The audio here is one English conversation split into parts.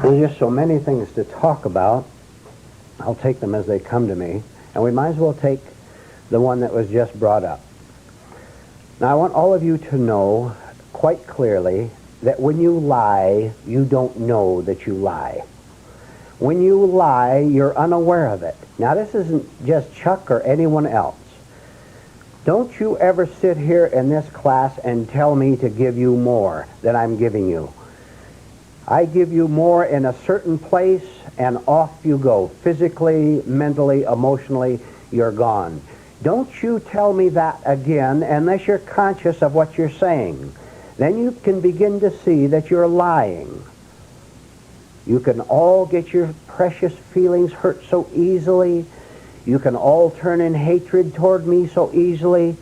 There's just so many things to talk about. I'll take them as they come to me. And we might as well take the one that was just brought up. Now, I want all of you to know quite clearly that when you lie, you don't know that you lie. When you lie, you're unaware of it. Now, this isn't just Chuck or anyone else. Don't you ever sit here in this class and tell me to give you more than I'm giving you. I give you more in a certain place, and off you go. Physically, mentally, emotionally, you're gone. Don't you tell me that again unless you're conscious of what you're saying. Then you can begin to see that you're lying. You can all get your precious feelings hurt so easily. You can all turn in hatred toward me so easily.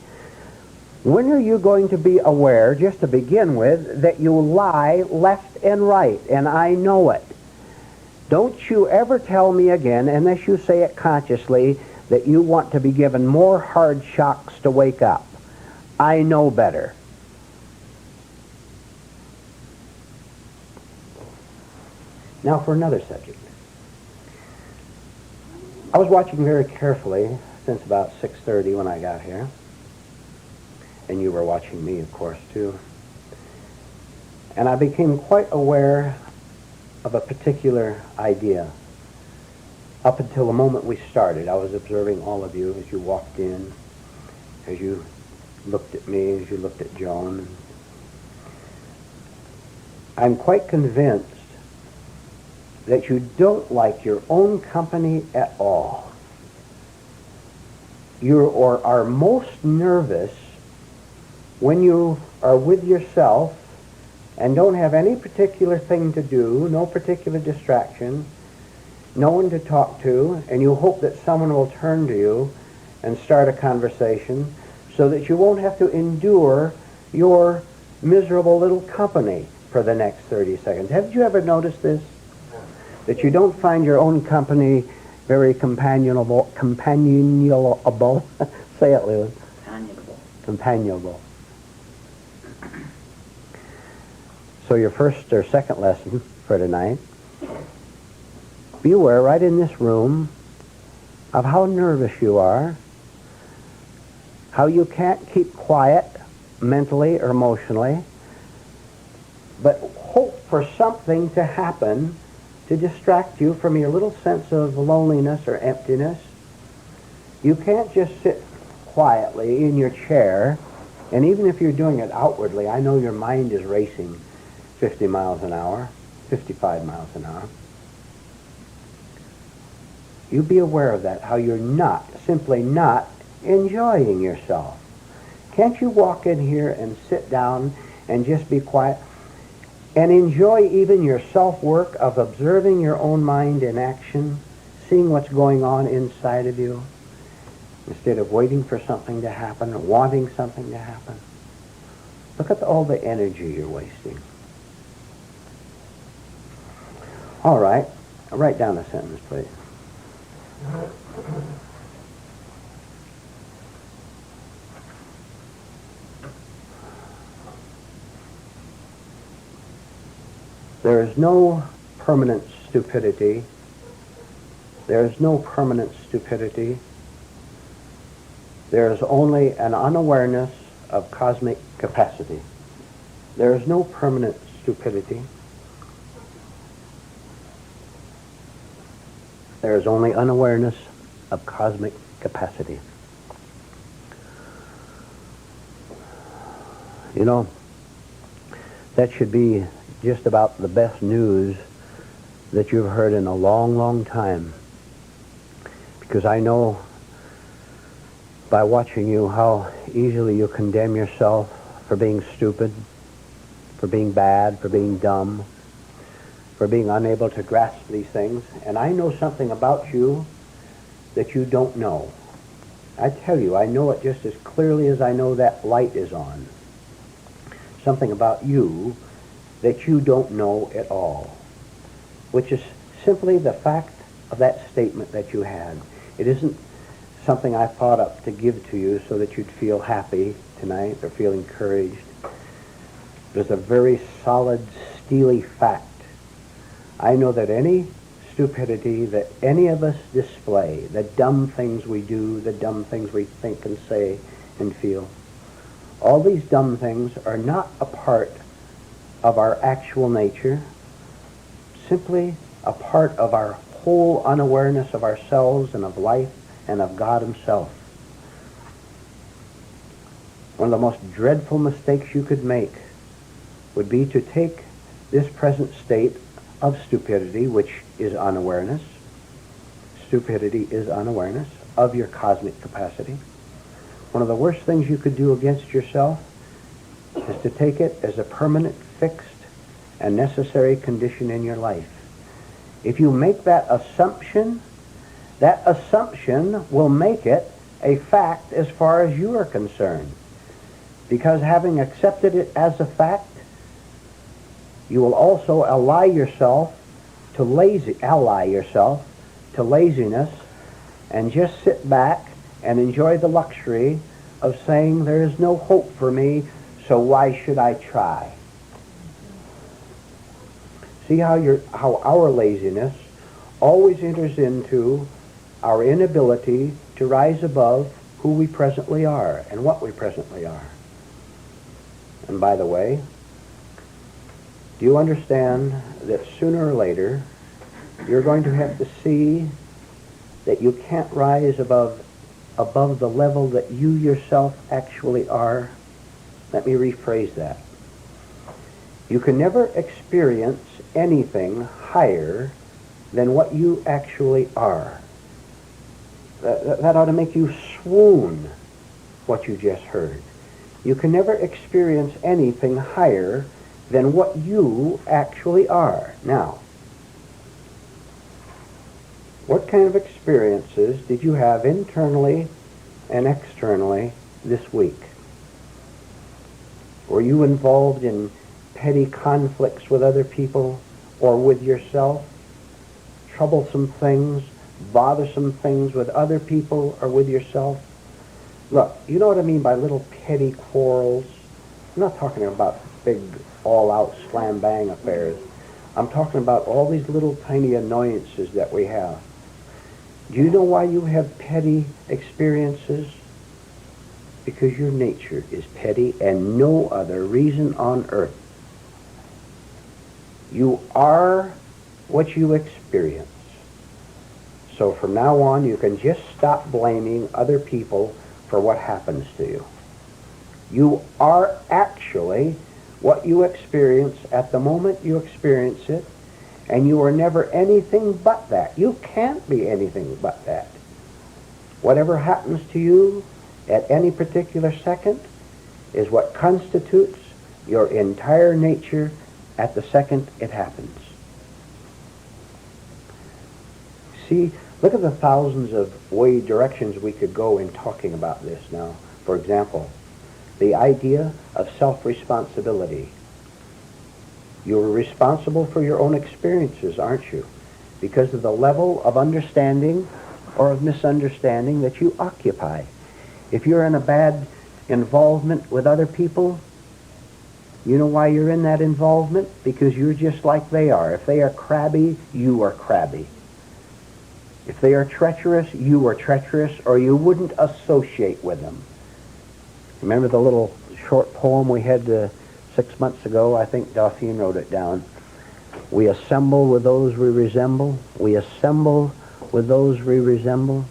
When are you going to be aware, just to begin with, that you lie left and right, and I know it? Don't you ever tell me again, unless you say it consciously, that you want to be given more hard shocks to wake up. I know better. Now for another subject. I was watching very carefully since about 6:30 when I got here. And you were watching me, of course, too. And I became quite aware of a particular idea. Up until the moment we started, I was observing all of you as you walked in, as you looked at me, as you looked at Joan. I'm quite convinced that you don't like your own company at all. You are most nervous when you are with yourself and don't have any particular thing to do, no particular distraction, no one to talk to, and you hope that someone will turn to you and start a conversation so that you won't have to endure your miserable little company for the next 30 seconds. Have you ever noticed this? That you don't find your own company very companionable. Say it, Lewis. Companionable. So your first or second lesson for tonight, be aware right in this room of how nervous you are, how you can't keep quiet mentally or emotionally, but hope for something to happen to distract you from your little sense of loneliness or emptiness. You can't just sit quietly in your chair, and even if you're doing it outwardly, I know your mind is racing 50 miles an hour, 55 miles an hour. You be aware of that, how you're simply not enjoying yourself. Can't you walk in here and sit down and just be quiet and enjoy even your self-work of observing your own mind in action, seeing what's going on inside of you, instead of waiting for something to happen or wanting something to happen? Look at all the energy you're wasting. All right, write down a sentence, please. There is no permanent stupidity. There is no permanent stupidity. There is only an unawareness of cosmic capacity. There is no permanent stupidity. There is only unawareness of cosmic capacity. You know, that should be just about the best news that you've heard in a long, long time. Because I know by watching you how easily you condemn yourself for being stupid, for being bad, for being dumb, for being unable to grasp these things. And I know something about you that you don't know. I tell you, I know it just as clearly as I know that light is on. Something about you that you don't know at all, which is simply the fact of that statement that you had. It isn't something I thought up to give to you so that you'd feel happy tonight or feel encouraged. There's a very solid, steely fact I know that any stupidity that any of us display, the dumb things we do, the dumb things we think and say and feel, all these dumb things are not a part of our actual nature, simply a part of our whole unawareness of ourselves and of life and of God himself. One of the most dreadful mistakes you could make would be to take this present state of stupidity, which is unawareness. Stupidity is unawareness of your cosmic capacity. One of the worst things you could do against yourself is to take it as a permanent, fixed, and necessary condition in your life. If you make that assumption will make it a fact as far as you are concerned. Because having accepted it as a fact, you will also ally yourself to laziness and just sit back and enjoy the luxury of saying there is no hope for me, so why should I try? See how our laziness always enters into our inability to rise above who we presently are and what we presently are. And by the way, do you understand that sooner or later you're going to have to see that you can't rise above the level that you yourself actually are? Let me rephrase that. You can never experience anything higher than what you actually are. That ought to make you swoon, what you just heard. You can never experience anything higher than what you actually are. Now, what kind of experiences did you have internally and externally this week? Were you involved in petty conflicts with other people or with yourself? Troublesome things, bothersome things with other people or with yourself? Look, you know what I mean by little petty quarrels? I'm not talking about big all-out slam-bang affairs. I'm talking about all these little tiny annoyances that we have. Do you know why you have petty experiences? Because your nature is petty and no other reason on earth. You are what you experience. So from now on, you can just stop blaming other people for what happens to you. You are actually what you experience at the moment you experience it, and you are never anything but that. You can't be anything but that. Whatever happens to you at any particular second is what constitutes your entire nature at the second it happens. See, look at the thousands of directions we could go in talking about this now. For example, the idea of self-responsibility. You're responsible for your own experiences, aren't you? Because of the level of understanding or of misunderstanding that you occupy. If you're in a bad involvement with other people, you know why you're in that involvement? Because you're just like they are. If they are crabby, you are crabby. If they are treacherous, you are treacherous, or you wouldn't associate with them. Remember the little short poem we had 6 months ago? I think Dauphine wrote it down. We assemble with those we resemble. We assemble with those we resemble.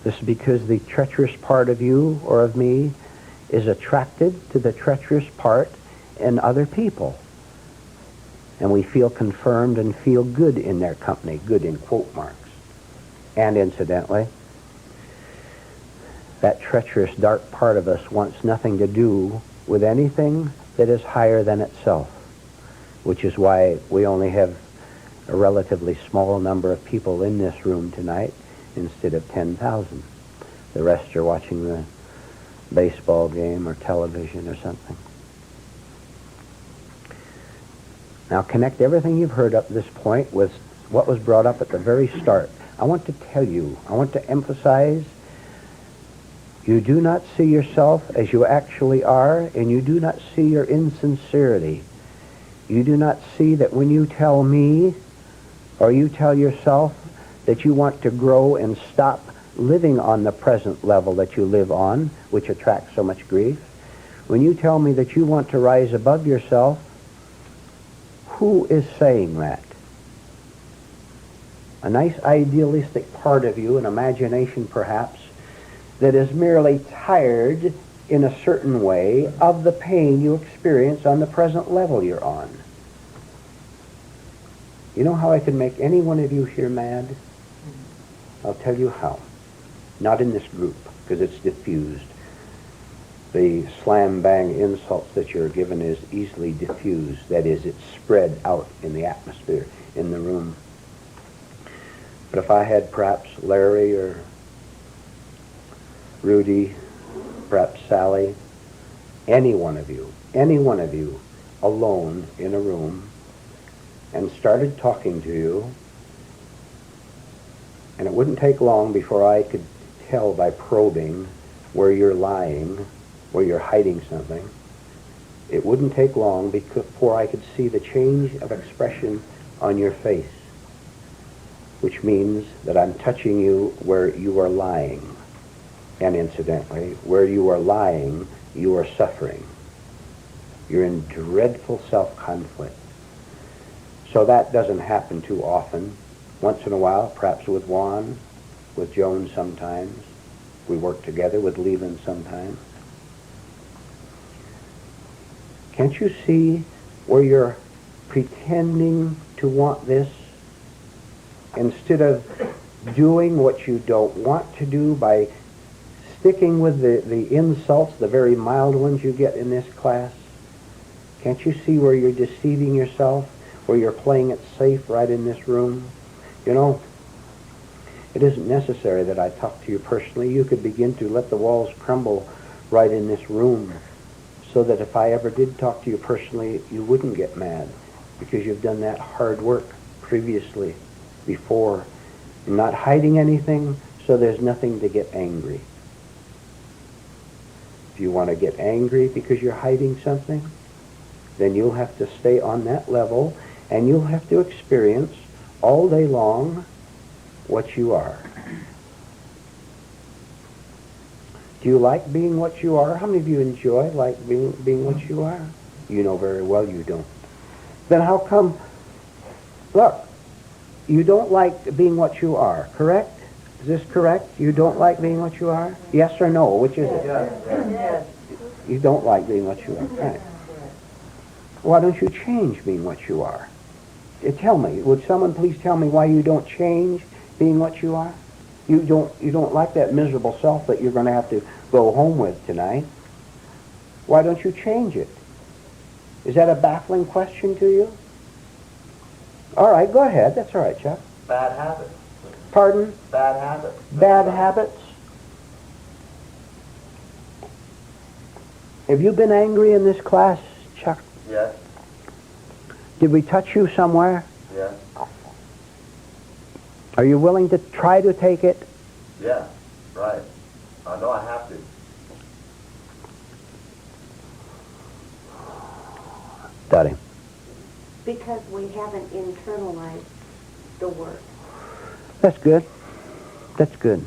This is because the treacherous part of you or of me is attracted to the treacherous part in other people. And we feel confirmed and feel good in their company, good in quote marks. And incidentally, that treacherous dark part of us wants nothing to do with anything that is higher than itself, which is why we only have a relatively small number of people in this room tonight instead of 10,000. The rest are watching the baseball game or television or something. Now connect everything you've heard up to this point with what was brought up at the very start. I want to tell you, I want to emphasize, you do not see yourself as you actually are, and you do not see your insincerity. You do not see that when you tell me, or you tell yourself that you want to grow and stop living on the present level that you live on, which attracts so much grief, when you tell me that you want to rise above yourself, who is saying that? A nice idealistic part of you, an imagination perhaps, that is merely tired in a certain way of the pain you experience on the present level you're on. You know how I can make any one of you here mad? I'll tell you how. Not in this group, because it's diffused. The slam-bang insults that you're given is easily diffused. That is, it's spread out in the atmosphere, in the room. But if I had perhaps Larry or Rudy, perhaps Sally, any one of you alone in a room, and started talking to you, and it wouldn't take long before I could tell by probing where you're lying, where you're hiding something. It wouldn't take long before I could see the change of expression on your face, which means that I'm touching you where you are lying. And incidentally, where you are lying, you are suffering. You're in dreadful self-conflict. So that doesn't happen too often. Once in a while, perhaps with Juan, with Joan sometimes. We work together with Leland sometimes. Can't you see where you're pretending to want this instead of doing what you don't want to do by sticking with the insults, the very mild ones you get in this class? Can't you see where you're deceiving yourself, where you're playing it safe right in this room? You know, it isn't necessary that I talk to you personally. You could begin to let the walls crumble right in this room, so that if I ever did talk to you personally, you wouldn't get mad, because you've done that hard work previously, before. You're not hiding anything, so there's nothing to get angry. If you want to get angry because you're hiding something, then you'll have to stay on that level, and you'll have to experience all day long what you are. Do you like being what you are? How many of you enjoy being what you are? You know very well you don't. Then how come, look, you don't like being what you are, correct? Is this correct? You don't like being what you are? Yes or no? Which is it? Yes. You don't like being what you are. Right. Why don't you change being what you are? Tell me, would someone please tell me why you don't change being what you are? You don't like that miserable self that you're going to have to go home with tonight. Why don't you change it? Is that a baffling question to you? All right, go ahead. That's all right, Chuck. Bad habits. Pardon? Bad habits. Bad habits? Have you been angry in this class, Chuck? Yes. Did we touch you somewhere? Yes. Are you willing to try to take it? Yeah. Right. I know I have to. Daddy. Because we haven't internalized the work. That's good. That's good.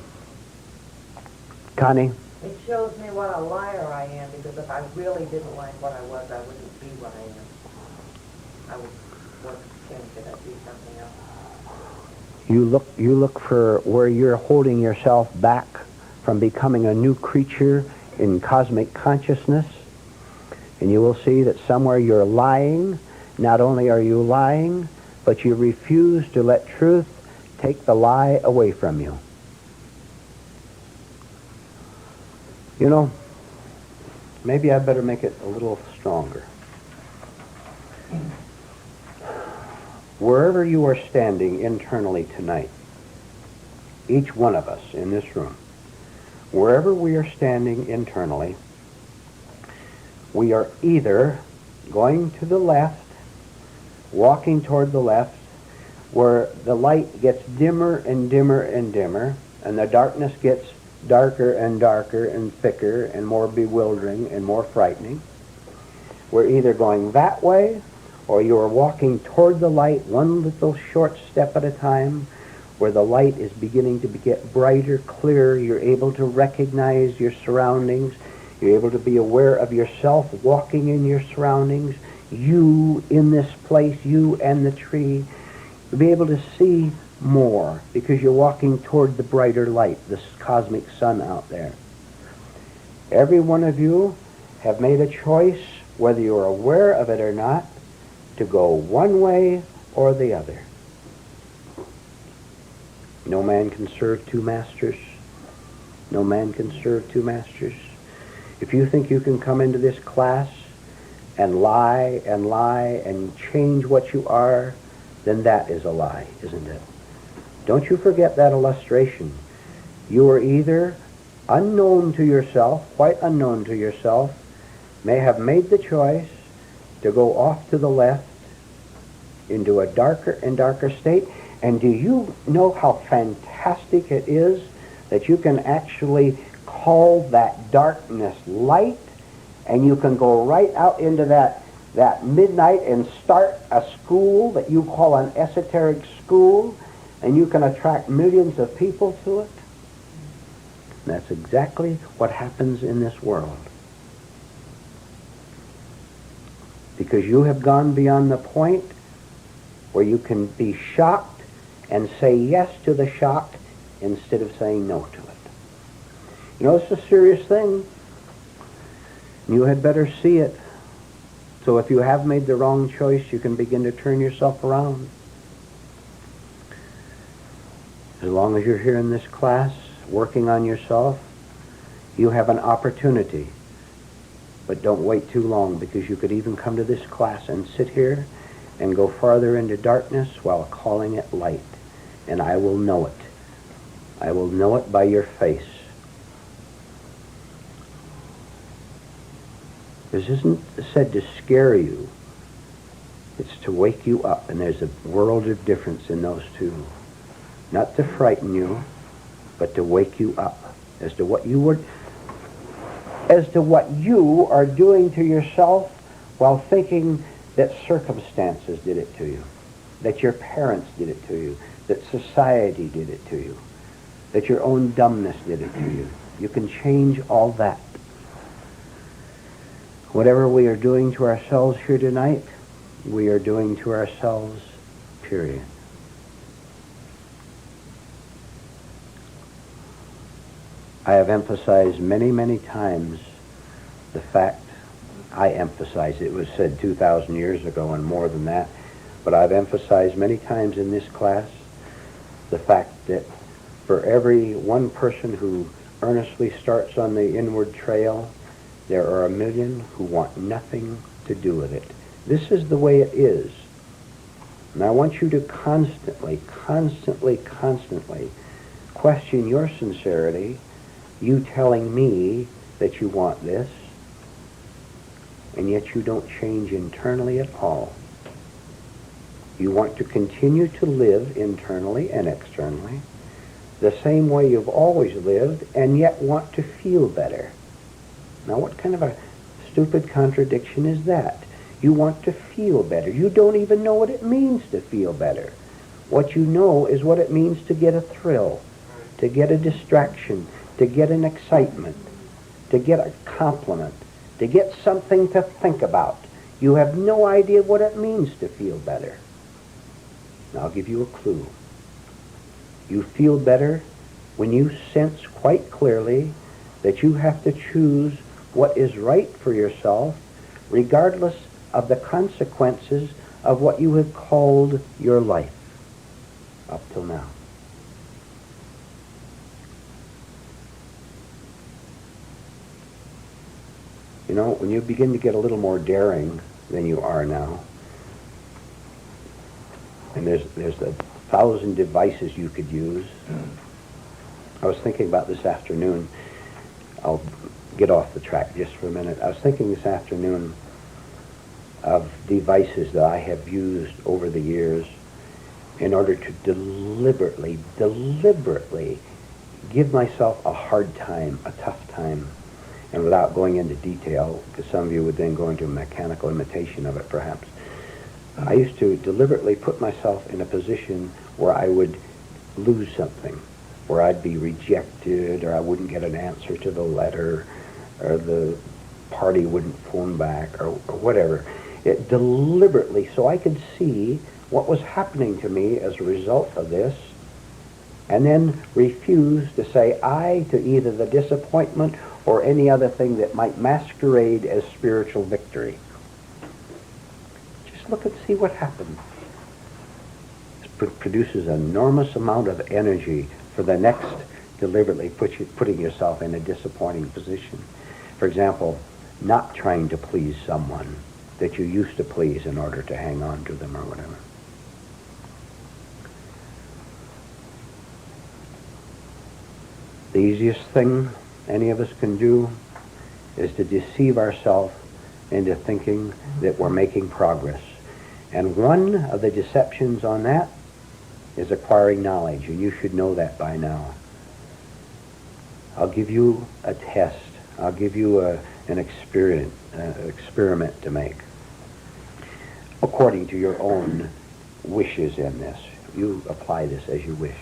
Connie? It shows me what a liar I am, because if I really didn't like what I was, I wouldn't be what I am. I would work to change it. I'd do something else. You look for where you're holding yourself back from becoming a new creature in cosmic consciousness, and you will see that somewhere you're lying. Not only are you lying, but you refuse to let truth take the lie away from you. You know, maybe I better make it a little stronger. Wherever you are standing internally tonight, each one of us in this room, wherever we are standing internally, we are either going to the left, walking toward the left, where the light gets dimmer and dimmer and dimmer, and the darkness gets darker and darker and thicker and more bewildering and more frightening. We're either going that way, or you are walking toward the light one little short step at a time, where the light is beginning to get brighter, clearer. You're able to recognize your surroundings. You're able to be aware of yourself walking in your surroundings, you in this place, you and the tree. You'll be able to see more because you're walking toward the brighter light, this cosmic sun out there. Every one of you have made a choice, whether you're aware of it or not, to go one way or the other. No man can serve two masters. No man can serve two masters. If you think you can come into this class and lie and change what you are, then that is a lie, isn't it? Don't you forget that illustration. You are either unknown to yourself, quite unknown to yourself, may have made the choice to go off to the left into a darker and darker state. And do you know how fantastic it is that you can actually call that darkness light, and you can go right out into that midnight and start a school that you call an esoteric school, and you can attract millions of people to it? And that's exactly what happens in this world. Because you have gone beyond the point where you can be shocked and say yes to the shock instead of saying no to it. You know, it's a serious thing. You had better see it. So if you have made the wrong choice, you can begin to turn yourself around. As long as you're here in this class, working on yourself, you have an opportunity. But don't wait too long, because you could even come to this class and sit here and go farther into darkness while calling it light. And I will know it. I will know it by your face. This isn't said to scare you. It's to wake you up. And there's a world of difference in those two. Not to frighten you, but to wake you up as to what you are doing to yourself while thinking that circumstances did it to you, that your parents did it to you, that society did it to you, that your own dumbness did it to you. You can change all that. Whatever we are doing to ourselves here tonight, we are doing to ourselves, period. I have emphasized many, many times the fact, it was said 2,000 years ago and more than that, but I've emphasized many times in this class the fact that for every one person who earnestly starts on the inward trail, there are 1 million who want nothing to do with it. This is the way it is. And I want you to constantly question your sincerity, you telling me that you want this, and yet you don't change internally at all. You want to continue to live internally and externally the same way you've always lived, and yet want to feel better. Now, what kind of a stupid contradiction is that? You want to feel better. You don't even know what it means to feel better. What you know is what it means to get a thrill, to get a distraction, to get an excitement, to get a compliment, to get something to think about. You have no idea what it means to feel better. And I'll give you a clue. You feel better when you sense quite clearly that you have to choose what is right for yourself, regardless of the consequences of what you have called your life up till now. You know, when you begin to get a little more daring than you are now, and there's 1,000 devices you could use. I was thinking about this afternoon. I'll get off the track just for a minute. I was thinking this afternoon of devices that I have used over the years in order to deliberately give myself a hard time, a tough time. And without going into detail, because some of you would then go into a mechanical imitation of it perhaps, I used to deliberately put myself in a position where I would lose something, where I'd be rejected, or I wouldn't get an answer to the letter, or the party wouldn't phone back, or whatever. It deliberately, so I could see what was happening to me as a result of this, and then refuse to say aye to either the disappointment or any other thing that might masquerade as spiritual victory. Just look and see what happens. It produces an enormous amount of energy for the next deliberately putting yourself in a disappointing position. For example, not trying to please someone that you used to please in order to hang on to them or whatever. The easiest thing any of us can do is to deceive ourselves into thinking that we're making progress. And one of the deceptions on that is acquiring knowledge, and you should know that by now. I'll give you a test. I'll give you an experiment to make according to your own wishes in this. You apply this as you wish.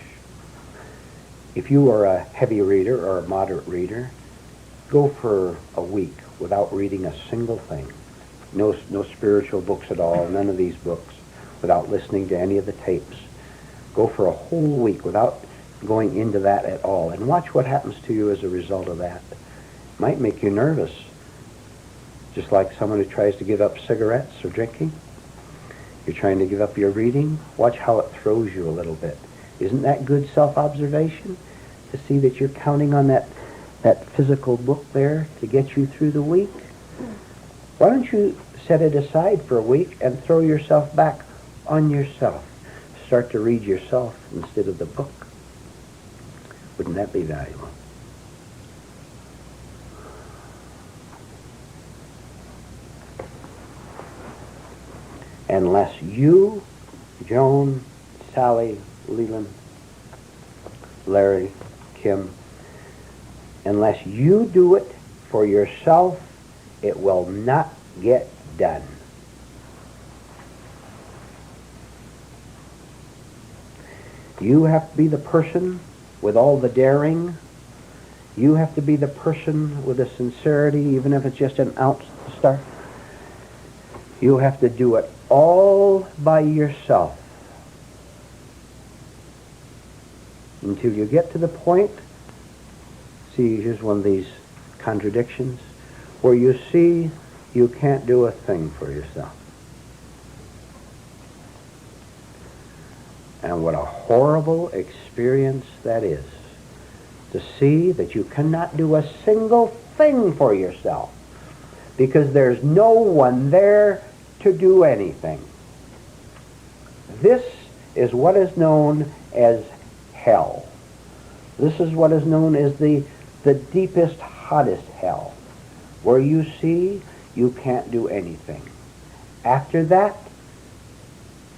If you are a heavy reader or a moderate reader, go for a week without reading a single thing. No spiritual books at all, none of these books, without listening to any of the tapes. Go for a whole week without going into that at all, and watch what happens to you as a result of that. It might make you nervous, just like someone who tries to give up cigarettes or drinking. You're trying to give up your reading. Watch how it throws you a little bit. Isn't that good self-observation? To see that you're counting on that physical book there to get you through the week? Why don't you set it aside for a week and throw yourself back on yourself? Start to read yourself instead of the book. Wouldn't that be valuable? Unless you, Joan, Sally, Leland, Larry, Kim, unless you do it for yourself, it will not get done. You have to be the person with all the daring. You have to be the person with the sincerity, even if it's just an ounce to start. You have to do it all by yourself until you get to the point, see, here's one of these contradictions, where you see you can't do a thing for yourself. And what a horrible experience that is, to see that you cannot do a single thing for yourself because there's no one there to do anything. This is what is known as hell. This is what is known as the deepest, hottest hell, where you see you can't do anything. After that,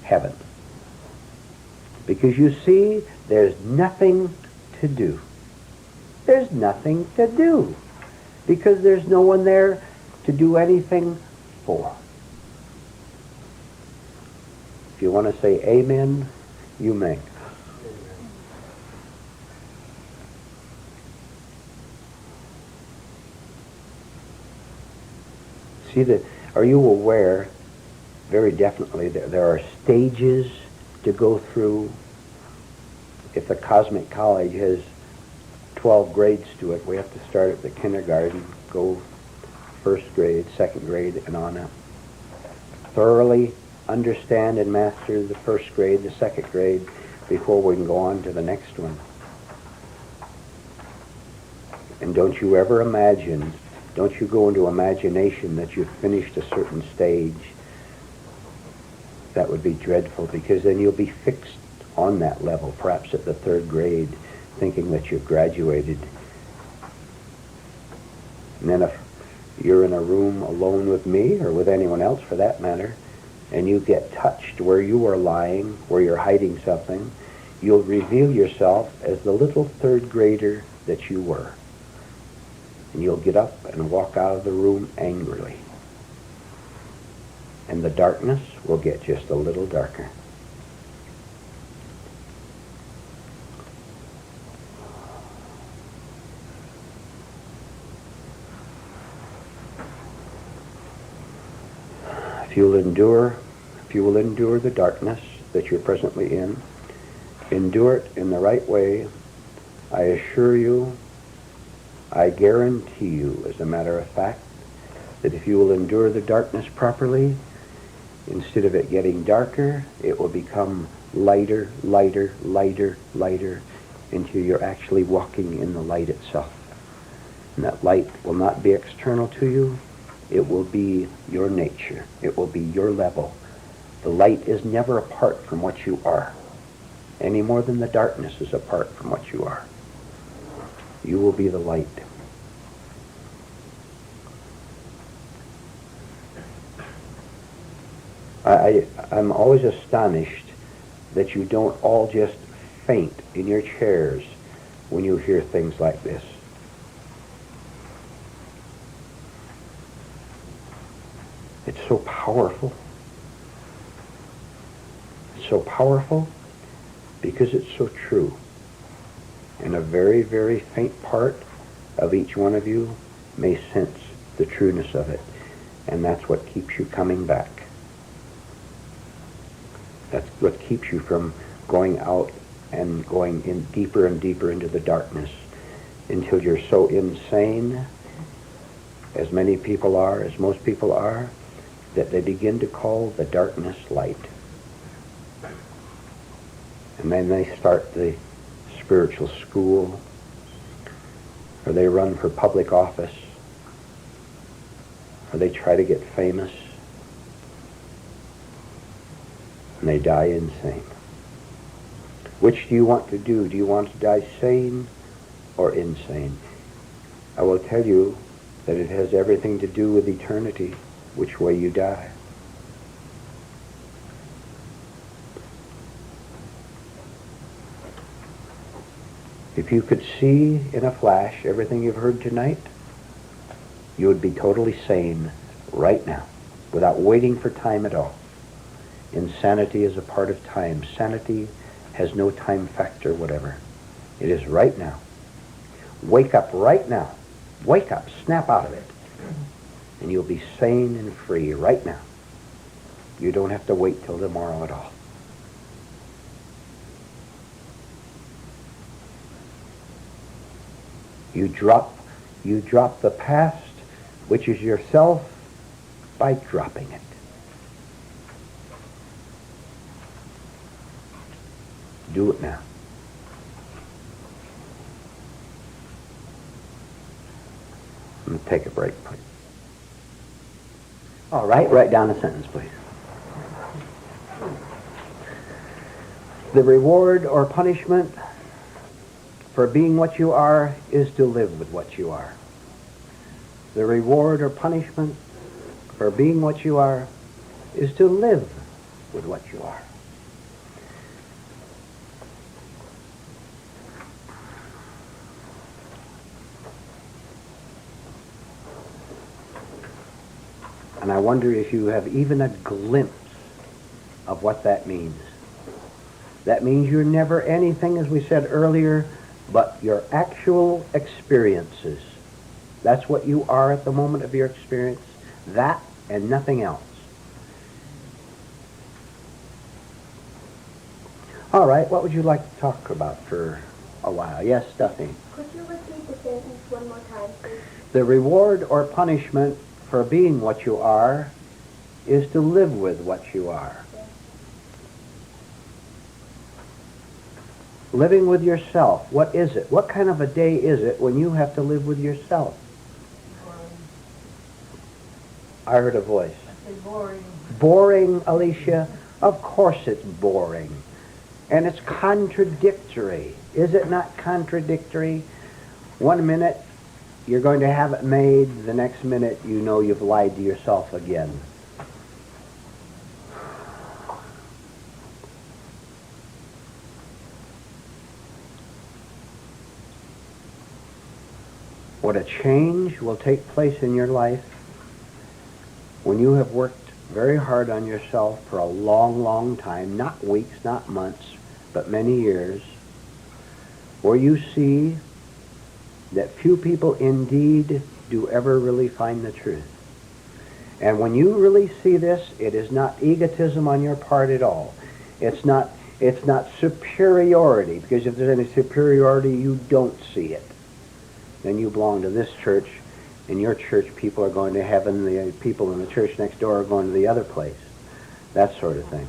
heaven. Because you see, there's nothing to do. There's nothing to do. Because there's no one there to do anything for. If you want to say amen, you may. See, are you aware, very definitely, that there are stages to go through? If the Cosmic College has 12 grades to it, we have to start at the kindergarten, go first grade, second grade, and on up. Thoroughly understand and master the first grade, the second grade, before we can go on to the next one. And don't you ever imagine, don't you go into imagination that you've finished a certain stage. That would be dreadful, because then you'll be fixed on that level, perhaps at the third grade, thinking that you've graduated. And then if you're in a room alone with me, or with anyone else for that matter, and you get touched where you are lying, where you're hiding something, you'll reveal yourself as the little third grader that you were. And you'll get up and walk out of the room angrily. and the darkness will get just a little darker. If you will endure the darkness that you're presently in, endure it in the right way, I assure you, I guarantee you, as a matter of fact, that if you will endure the darkness properly, instead of it getting darker, it will become lighter, lighter, lighter, lighter, until you're actually walking in the light itself. And that light will not be external to you. It will be your nature. It will be your level. The light is never apart from what you are, any more than the darkness is apart from what you are. You will be the light. I'm always astonished that you don't all just faint in your chairs when you hear things like this. It's so powerful. It's so powerful because it's so true. And a very, very faint part of each one of you may sense the trueness of it. And that's what keeps you coming back. That's what keeps you from going out and going in deeper and deeper into the darkness until you're so insane, as many people are, as most people are, that they begin to call the darkness light. And then they start the spiritual school, or they run for public office, or they try to get famous, and they die insane. Which do you want to do? Do you want to die sane or insane? I will tell you that it has everything to do with eternity, which way you die. If you could see in a flash everything you've heard tonight, you would be totally sane right now, without waiting for time at all. Insanity is a part of time. Sanity has no time factor whatever. It is right now. Wake up right now. Wake up. Snap out of it. And you'll be sane and free right now. You don't have to wait till tomorrow at all. You drop the past, which is yourself, by dropping it. Do it now. I'm going to take a break, please. All right, write down a sentence, please. The reward or punishment for being what you are is to live with what you are. The reward or punishment for being what you are is to live with what you are. And I wonder if you have even a glimpse of what that means. That means you're never anything, as we said earlier, but your actual experiences. That's what you are at the moment of your experience. That and nothing else. All right, what would you like to talk about for a while? Yes, Duffy. Could you repeat the sentence one more time, please? The reward or punishment for being what you are is to live with what you are. Living with yourself. What is it? What kind of a day is it when you have to live with yourself? I heard a voice. Boring. Boring, Alicia? Of course it's boring. And it's contradictory. Is it not contradictory? 1 minute you're going to have it made, the next minute you know you've lied to yourself again. What a change will take place in your life when you have worked very hard on yourself for a long, long time, not weeks, not months, but many years, where you see that few people indeed do ever really find the truth. And when you really see this, it is not egotism on your part at all. It's not superiority, because if there's any superiority, you don't see it. Then you belong to this church, and your church people are going to heaven, the people in the church next door are going to the other place. That sort of thing.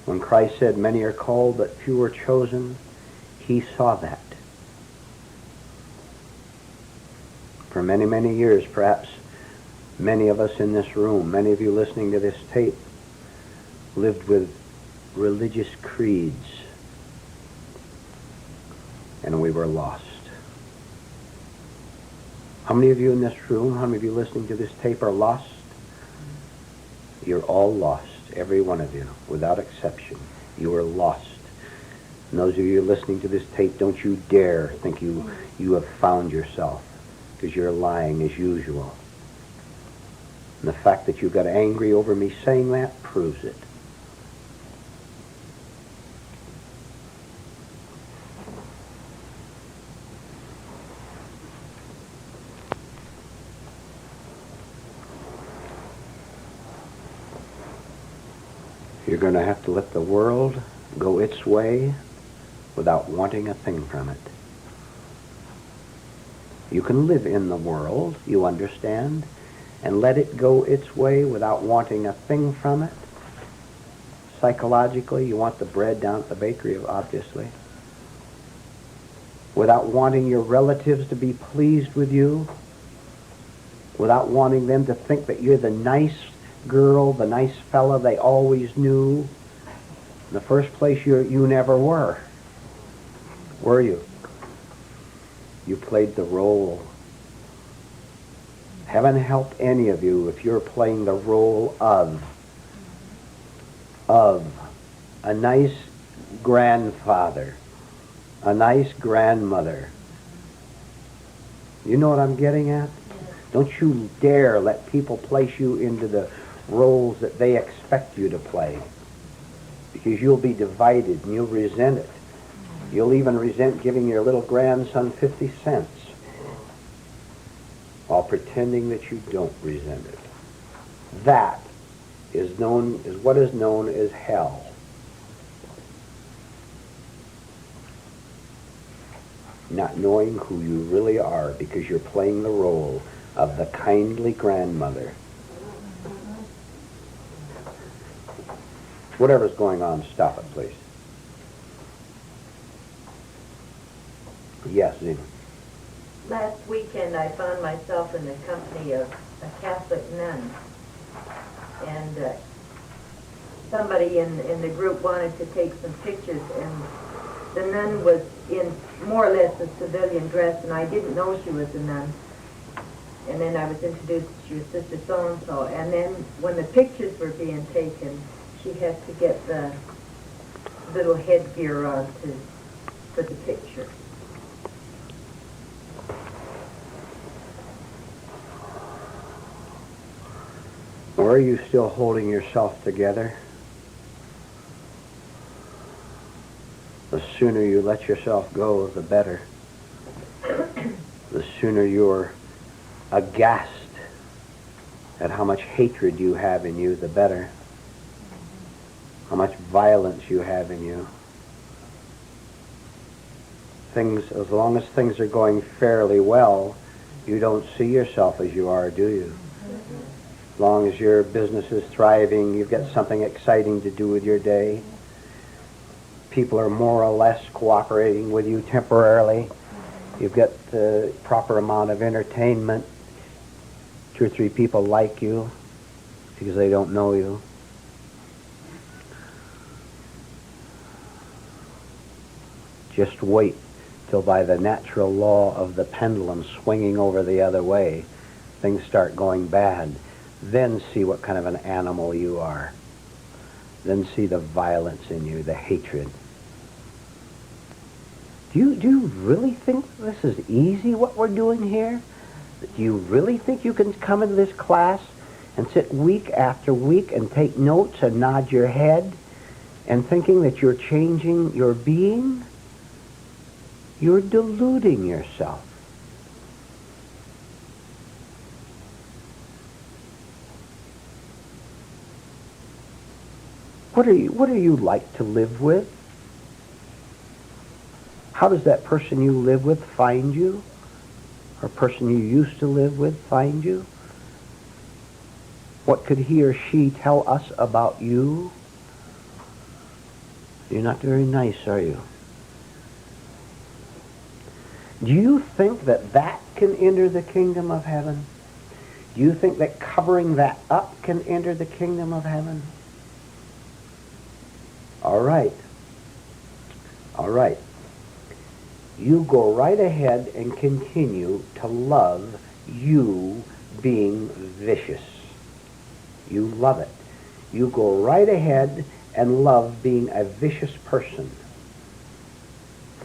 When Christ said, many are called, but few are chosen, he saw that. For many, many years, perhaps many of us in this room, many of you listening to this tape, lived with religious creeds, and we were lost. How many of you in this room, how many of you listening to this tape are lost? You're all lost, every one of you, without exception. You are lost. And those of you listening to this tape, don't you dare think you have found yourself, because you're lying as usual. And the fact that you got angry over me saying that proves it. You're going to have to let the world go its way without wanting a thing from it. You can live in the world, you understand, and let it go its way without wanting a thing from it. Psychologically, you want the bread down at the bakery, obviously. Without wanting your relatives to be pleased with you. Without wanting them to think that you're the nice girl, the nice fella they always knew. In the first place, you never were. Were you? You played the role. Heaven help any of you if you're playing the role of a nice grandfather, a nice grandmother. You know what I'm getting at? Don't you dare let people place you into the roles that they expect you to play, because you'll be divided and you'll resent it. You'll even resent giving your little grandson 50 cents while pretending that you don't resent it. That is what is known as hell. Not knowing who you really are because you're playing the role of the kindly grandmother. Whatever's going on, stop it, please. Yes, Zena. Last weekend I found myself in the company of a Catholic nun. And somebody in the group wanted to take some pictures, and the nun was in more or less a civilian dress, and I didn't know she was a nun. And then I was introduced to your sister so-and-so, and then when the pictures were being taken, she had to get the little headgear on for the picture. Or are you still holding yourself together? The sooner you let yourself go, the better. The sooner you're aghast at how much hatred you have in you, the better. How much violence you have in you. As long as things are going fairly well, you don't see yourself as you are, do you? As long as your business is thriving, you've got something exciting to do with your day. People are more or less cooperating with you temporarily. You've got the proper amount of entertainment. 2 or 3 people like you because they don't know you. Just wait till by the natural law of the pendulum swinging over the other way, things start going bad. Then see what kind of an animal you are. Then see the violence in you, the hatred. Do you really think this is easy, what we're doing here? Do you really think you can come into this class and sit week after week and take notes and nod your head and thinking that you're changing your being, you're deluding yourself. What are you like to live with? How does that person you live with find you? Or person you used to live with find you? What could he or she tell us about you? You're not very nice, are you? Do you think that that can enter the kingdom of heaven? Do you think that covering that up can enter the kingdom of heaven? All right. All right. You go right ahead and continue to love you being vicious. You love it. You go right ahead and love being a vicious person.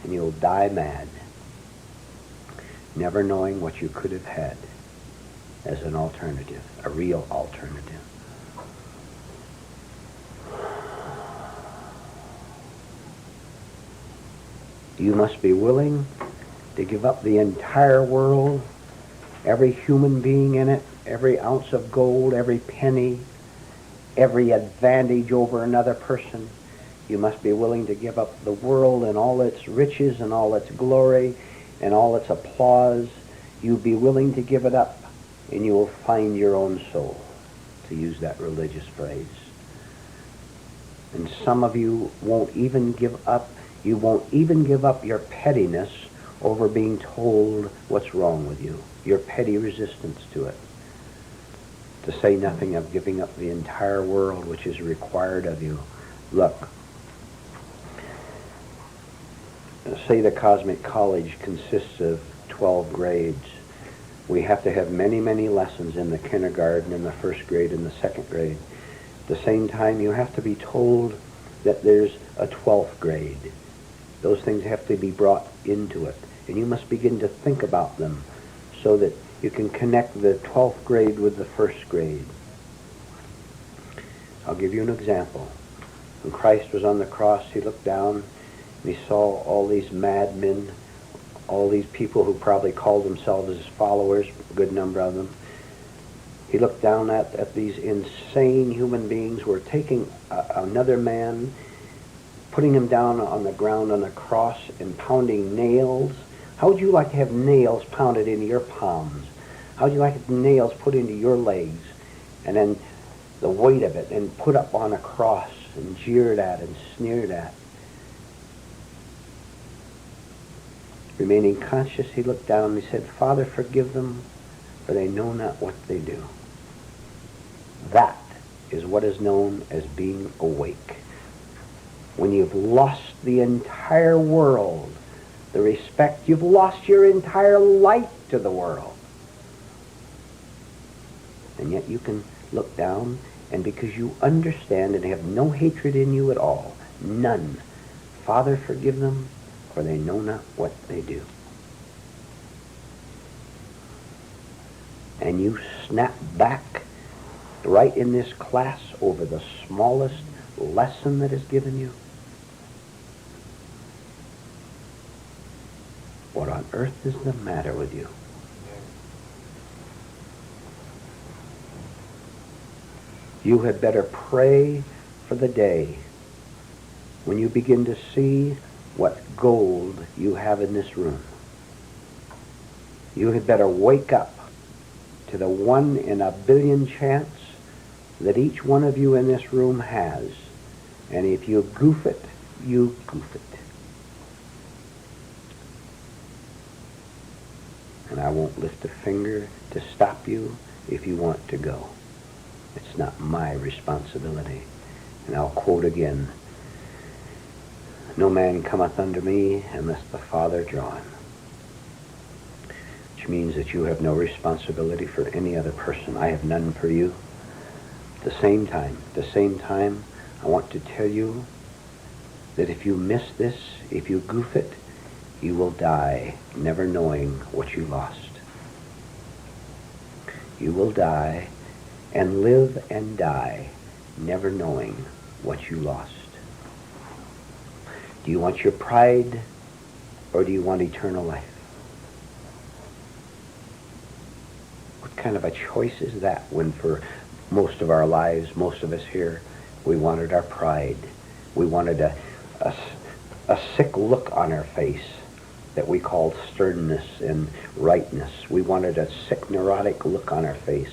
And you'll die mad, never knowing what you could have had as an alternative, a real alternative. You must be willing to give up the entire world, every human being in it, every ounce of gold, every penny, every advantage over another person. You must be willing to give up the world and all its riches and all its glory and all its applause. You'll be willing to give it up, and you will find your own soul, to use that religious phrase. And some of you won't even give up. You won't even give up your pettiness over being told what's wrong with you, your petty resistance to it. To say nothing of giving up the entire world which is required of you. Look, say the Cosmic College consists of 12 grades. We have to have many, many lessons in the kindergarten, in the first grade, and the second grade. At the same time, you have to be told that there's a 12th grade. Those things have to be brought into it. And you must begin to think about them so that you can connect the 12th grade with the first grade. I'll give you an example. When Christ was on the cross, he looked down and he saw all these madmen, all these people who probably called themselves his followers, a good number of them. He looked down at these insane human beings who were taking another man, putting him down on the ground on a cross and pounding nails. How would you like to have nails pounded into your palms? How would you like nails put into your legs? And then the weight of it and put up on a cross and jeered at and sneered at. Remaining conscious, he looked down and he said, Father, forgive them, for they know not what they do. That is what is known as being awake. When you've lost the entire world, the respect, you've lost your entire life to the world. And yet you can look down, and because you understand and have no hatred in you at all, none, Father, forgive them, for they know not what they do. And you snap back right in this class over the smallest lesson that is given you. What on earth is the matter with you? You had better pray for the day when you begin to see what gold you have in this room. You had better wake up to the 1 in a billion chance that each one of you in this room has. And if you goof it, you goof it. And I won't lift a finger to stop you if you want to go. It's not my responsibility. And I'll quote again, no man cometh unto me unless the Father draw him. Which means that you have no responsibility for any other person. I have none for you. At the same time, I want to tell you that if you miss this, if you goof it, you will die never knowing what you lost. You will die and live and die never knowing what you lost? Do you want your pride, or do you want eternal life? What kind of a choice is that when for most of our lives, most of us here, we wanted our pride. We wanted a sick look on our face that we called sternness and rightness. We wanted a sick, neurotic look on our face,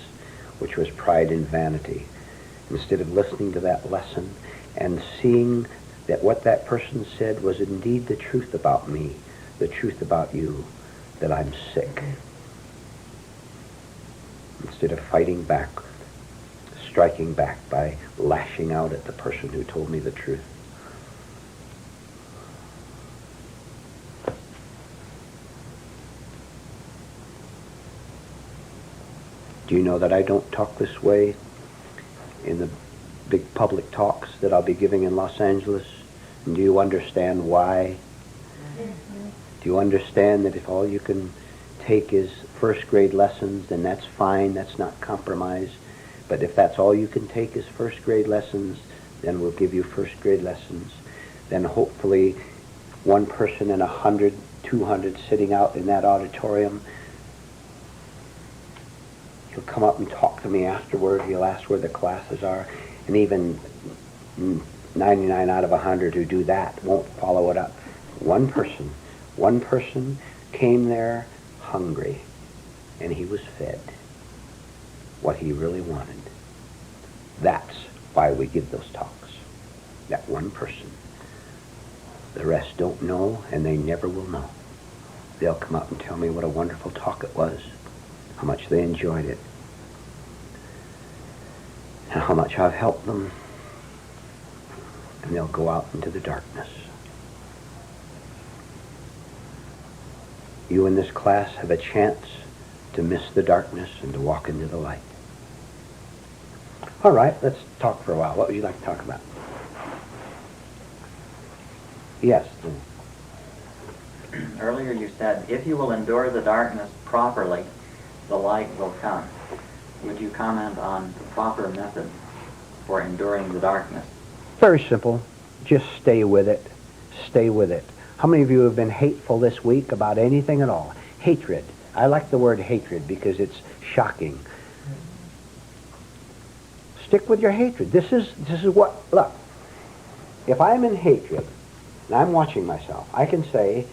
which was pride and vanity. Instead of listening to that lesson and seeing that what that person said was indeed the truth about me, the truth about you, that I'm sick. Instead of fighting back, striking back by lashing out at the person who told me the truth. Do you know that I don't talk this way in the big public talks that I'll be giving in Los Angeles? And do you understand why? Do you understand that if all you can take is first grade lessons, then that's fine, that's not compromise. But if that's all you can take is first grade lessons, then we'll give you first grade lessons. Then hopefully one person in 100, 200 sitting out in that auditorium, he'll come up and talk to me afterward. He'll ask where the classes are. And even 99 out of 100 who do that won't follow it up. One person came there hungry, and he was fed what he really wanted. That's why we give those talks. That one person. The rest don't know, and they never will know. They'll come up and tell me what a wonderful talk it was, how much they enjoyed it, and how much I've helped them. And they'll go out into the darkness. You in this class have a chance to miss the darkness and to walk into the light. All right, let's talk for a while. What would you like to talk about? Yes. Earlier you said, if you will endure the darkness properly, the light will come. Would you comment on the proper method for enduring the darkness? Very simple. Just stay with it. Stay with it. How many of you have been hateful this week about anything at all? Hatred. I like the word hatred because it's shocking. Stick with your hatred. This is what, look, if I'm in hatred and I'm watching myself, I can say,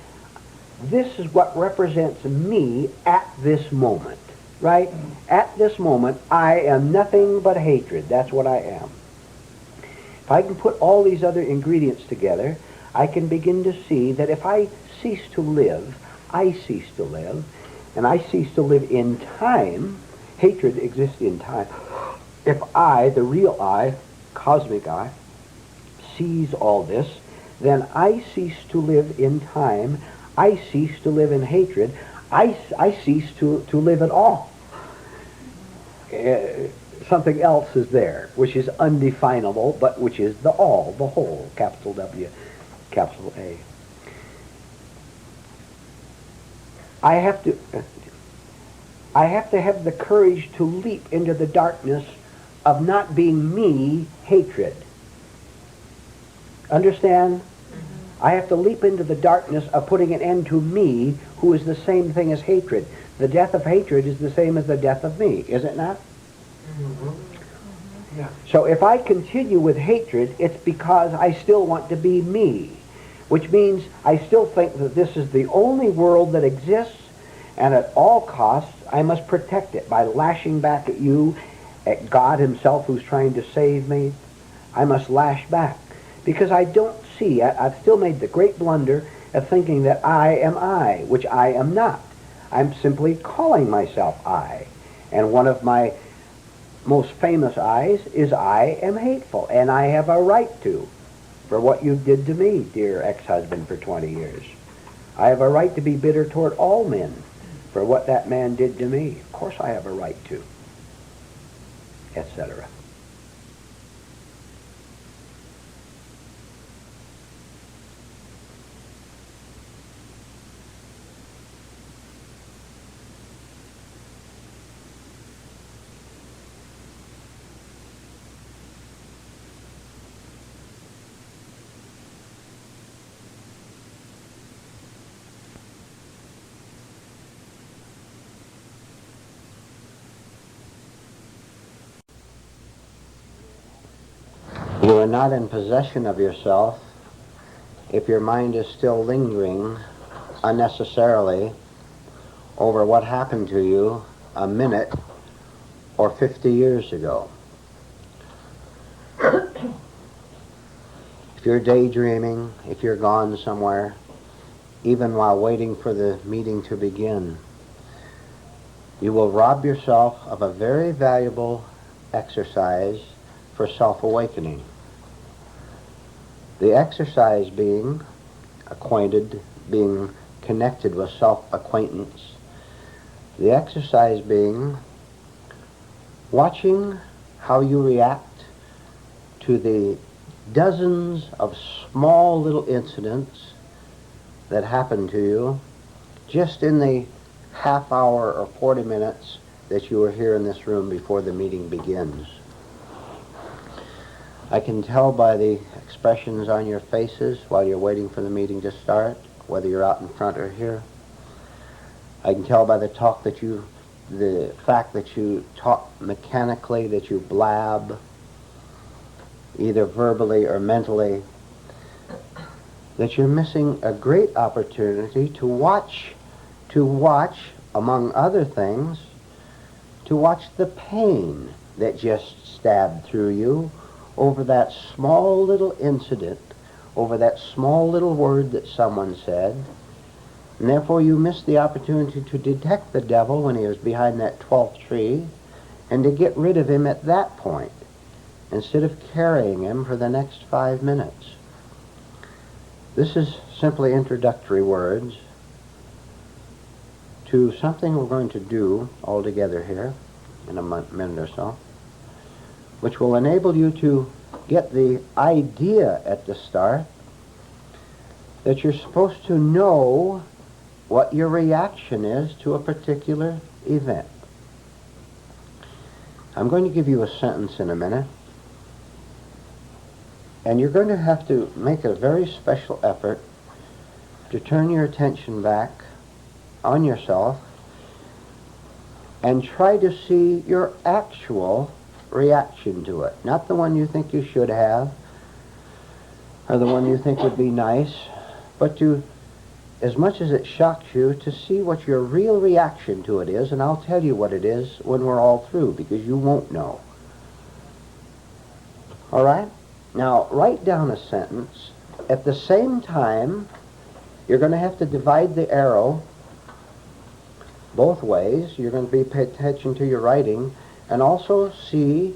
this is what represents me at this moment, right? At this moment, I am nothing but hatred. That's what I am. If I can put all these other ingredients together, I can begin to see that if I cease to live, I cease to live, and I cease to live in time. Hatred exists in time. If I, the real I, cosmic I, sees all this, then I cease to live in time. I cease to live in hatred. I cease to live at all. Something else is there, which is undefinable, but which is the all, the whole, capital W, capital A. I have to have the courage to leap into the darkness of not being me, hatred. Understand? I have to leap into the darkness of putting an end to me, who is the same thing as hatred. The death of hatred is the same as the death of me, is it not? Yeah. So if I continue with hatred, it's because I still want to be me, which means I still think that this is the only world that exists, and at all costs I must protect it by lashing back at you, at God himself who's trying to save me. I must lash back because I don't see, I've still made the great blunder of thinking that I am I, which I am not. I'm simply calling myself I. And one of my most famous I's is I am hateful, and I have a right to, for what you did to me, dear ex-husband, for 20 years. I have a right to be bitter toward all men for what that man did to me. Of course I have a right to, etc. You are not in possession of yourself if your mind is still lingering unnecessarily over what happened to you a minute or 50 years ago. If you're daydreaming, if you're gone somewhere, even while waiting for the meeting to begin, you will rob yourself of a very valuable exercise for self-awakening. The exercise being acquainted, being connected with self-acquaintance. The exercise being watching how you react to the dozens of small little incidents that happen to you just in the half hour or 40 minutes that you are here in this room before the meeting begins. I can tell by the expressions on your faces while you're waiting for the meeting to start, whether you're out in front or here. I can tell by the fact that you talk mechanically, that you blab, either verbally or mentally, that you're missing a great opportunity to watch, among other things, to watch the pain that just stabbed through you over that small little incident, over that small little word that someone said, and therefore you missed the opportunity to detect the devil when he was behind that 12th tree and to get rid of him at that point instead of carrying him for the next 5 minutes. This is simply introductory words to something we're going to do all together here in a minute or so, which will enable you to get the idea at the start that you're supposed to know what your reaction is to a particular event. I'm going to give you a sentence in a minute, and you're going to have to make a very special effort to turn your attention back on yourself and try to see your actual reaction to it. Not the one you think you should have, or the one you think would be nice, but to, as much as it shocks you, to see what your real reaction to it is, and I'll tell you what it is when we're all through, because you won't know. All right? Now, write down a sentence. At the same time, you're going to have to divide the arrow both ways. You're going to pay attention to your writing and also see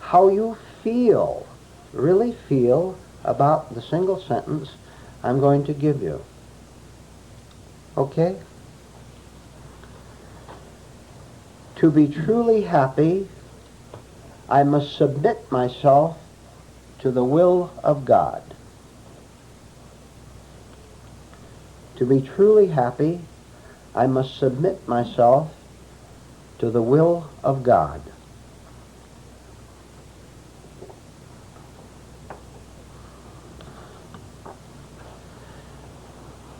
how you feel, really feel about the single sentence I'm going to give you. Okay? To be truly happy, I must submit myself to the will of God. To be truly happy, I must submit myself to the will of God.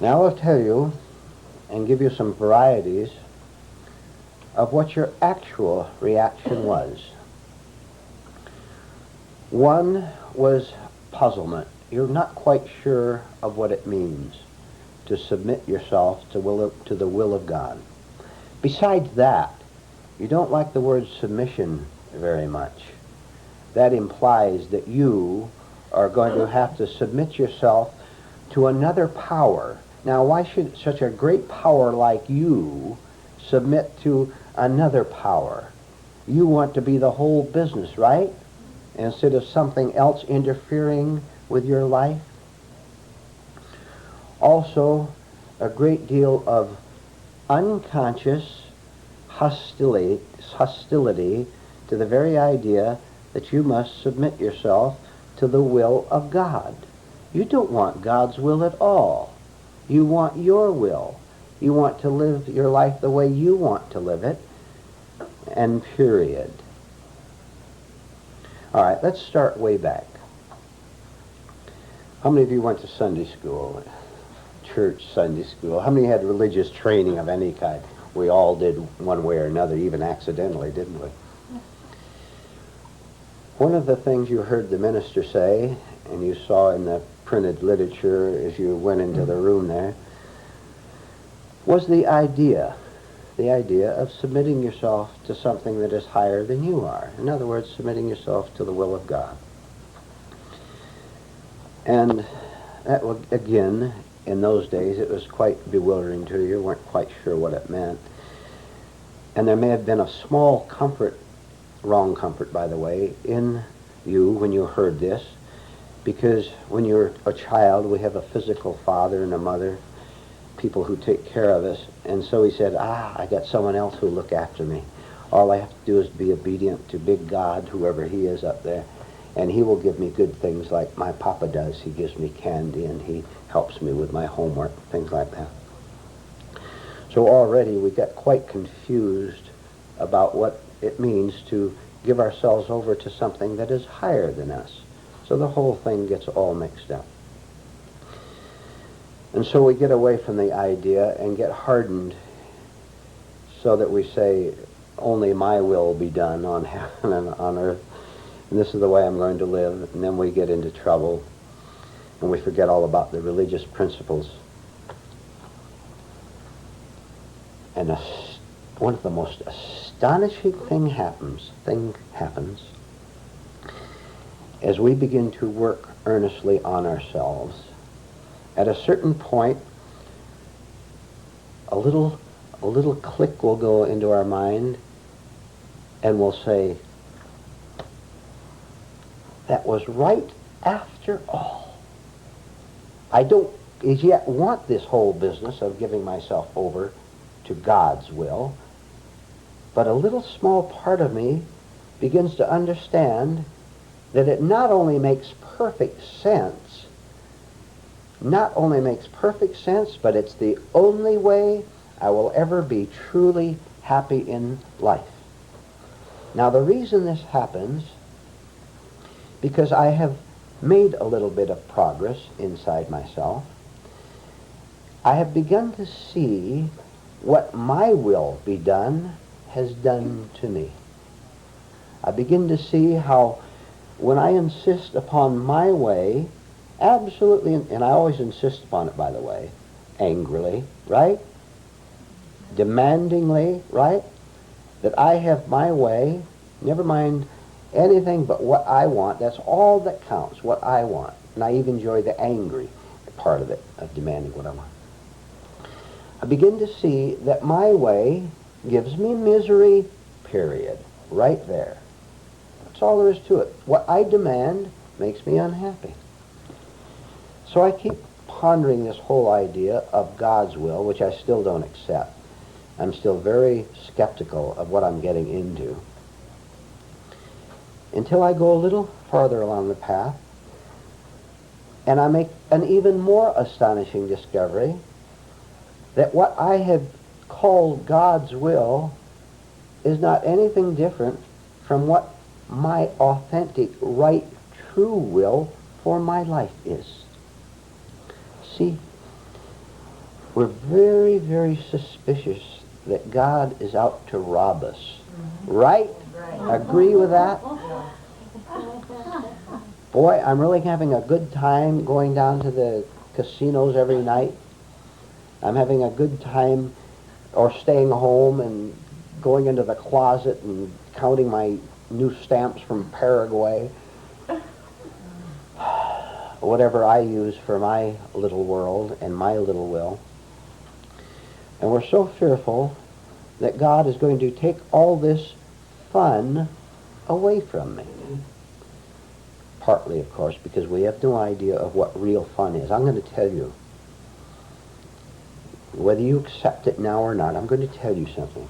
Now I'll tell you and give you some varieties of what your actual reaction was. One was puzzlement. You're not quite sure of what it means to submit yourself to the will of God. Besides that, you don't like the word submission very much. That implies that you are going to have to submit yourself to another power. Now, why should such a great power like you submit to another power? You want to be the whole business, right? Instead of something else interfering with your life. Also, a great deal of unconscious hostility to the very idea that you must submit yourself to the will of God. You don't want God's will at all. You want your will. You want to live your life the way you want to live it, and period. All right, let's start way back. How many of you went to Sunday school, church Sunday school? How many had religious training of any kind? We all did one way or another, even accidentally, didn't we? One of the things you heard the minister say, and you saw in the printed literature as you went into the room there, was the idea of submitting yourself to something that is higher than you are. In other words, submitting yourself to the will of God. And that, again, in those days, it was quite bewildering to you. You weren't quite sure what it meant. And there may have been a small comfort, wrong comfort, by the way, in you when you heard this, because when you're a child, we have a physical father and a mother, people who take care of us. And so he said, I got someone else who'll look after me. All I have to do is be obedient to big God, whoever he is up there, and he will give me good things like my papa does. He gives me candy and he helps me with my homework, things like that. So already we got quite confused about what it means to give ourselves over to something that is higher than us. So the whole thing gets all mixed up. And so we get away from the idea and get hardened so that we say, only my will be done on heaven and on earth, and this is the way I'm going to live. And then we get into trouble and we forget all about the religious principles. And one of the most astonishing thing happens as we begin to work earnestly on ourselves. At a certain point, a little click will go into our mind, and we'll say, that was right after all. I don't as yet want this whole business of giving myself over to God's will, but a little small part of me begins to understand that it not only makes perfect sense, but it's the only way I will ever be truly happy in life. Now, the reason this happens, because I have made a little bit of progress inside myself. I have begun to see what my will be done has done to me. I begin to see how when I insist upon my way, absolutely, and I always insist upon it, by the way, angrily, right? Demandingly, right? That I have my way, never mind anything but what I want. That's all that counts, what I want. And I even enjoy the angry part of it, of demanding what I want. I begin to see that my way gives me misery, period. Right there. That's all there is to it. What I demand makes me unhappy. So I keep pondering this whole idea of God's will, which I still don't accept. I'm still very skeptical of what I'm getting into. Until I go a little farther along the path, and I make an even more astonishing discovery that what I have called God's will is not anything different from what my authentic, right, true will for my life is. See, we're very, very suspicious that God is out to rob us. Right? Agree with that? Boy, I'm really having a good time going down to the casinos every night. I'm having a good time or staying home and going into the closet and counting my new stamps from Paraguay. Whatever I use for my little world and my little will. And we're so fearful that God is going to take all this fun away from me. Partly, of course, because we have no idea of what real fun is. I'm going to tell you, whether you accept it now or not, I'm going to tell you something.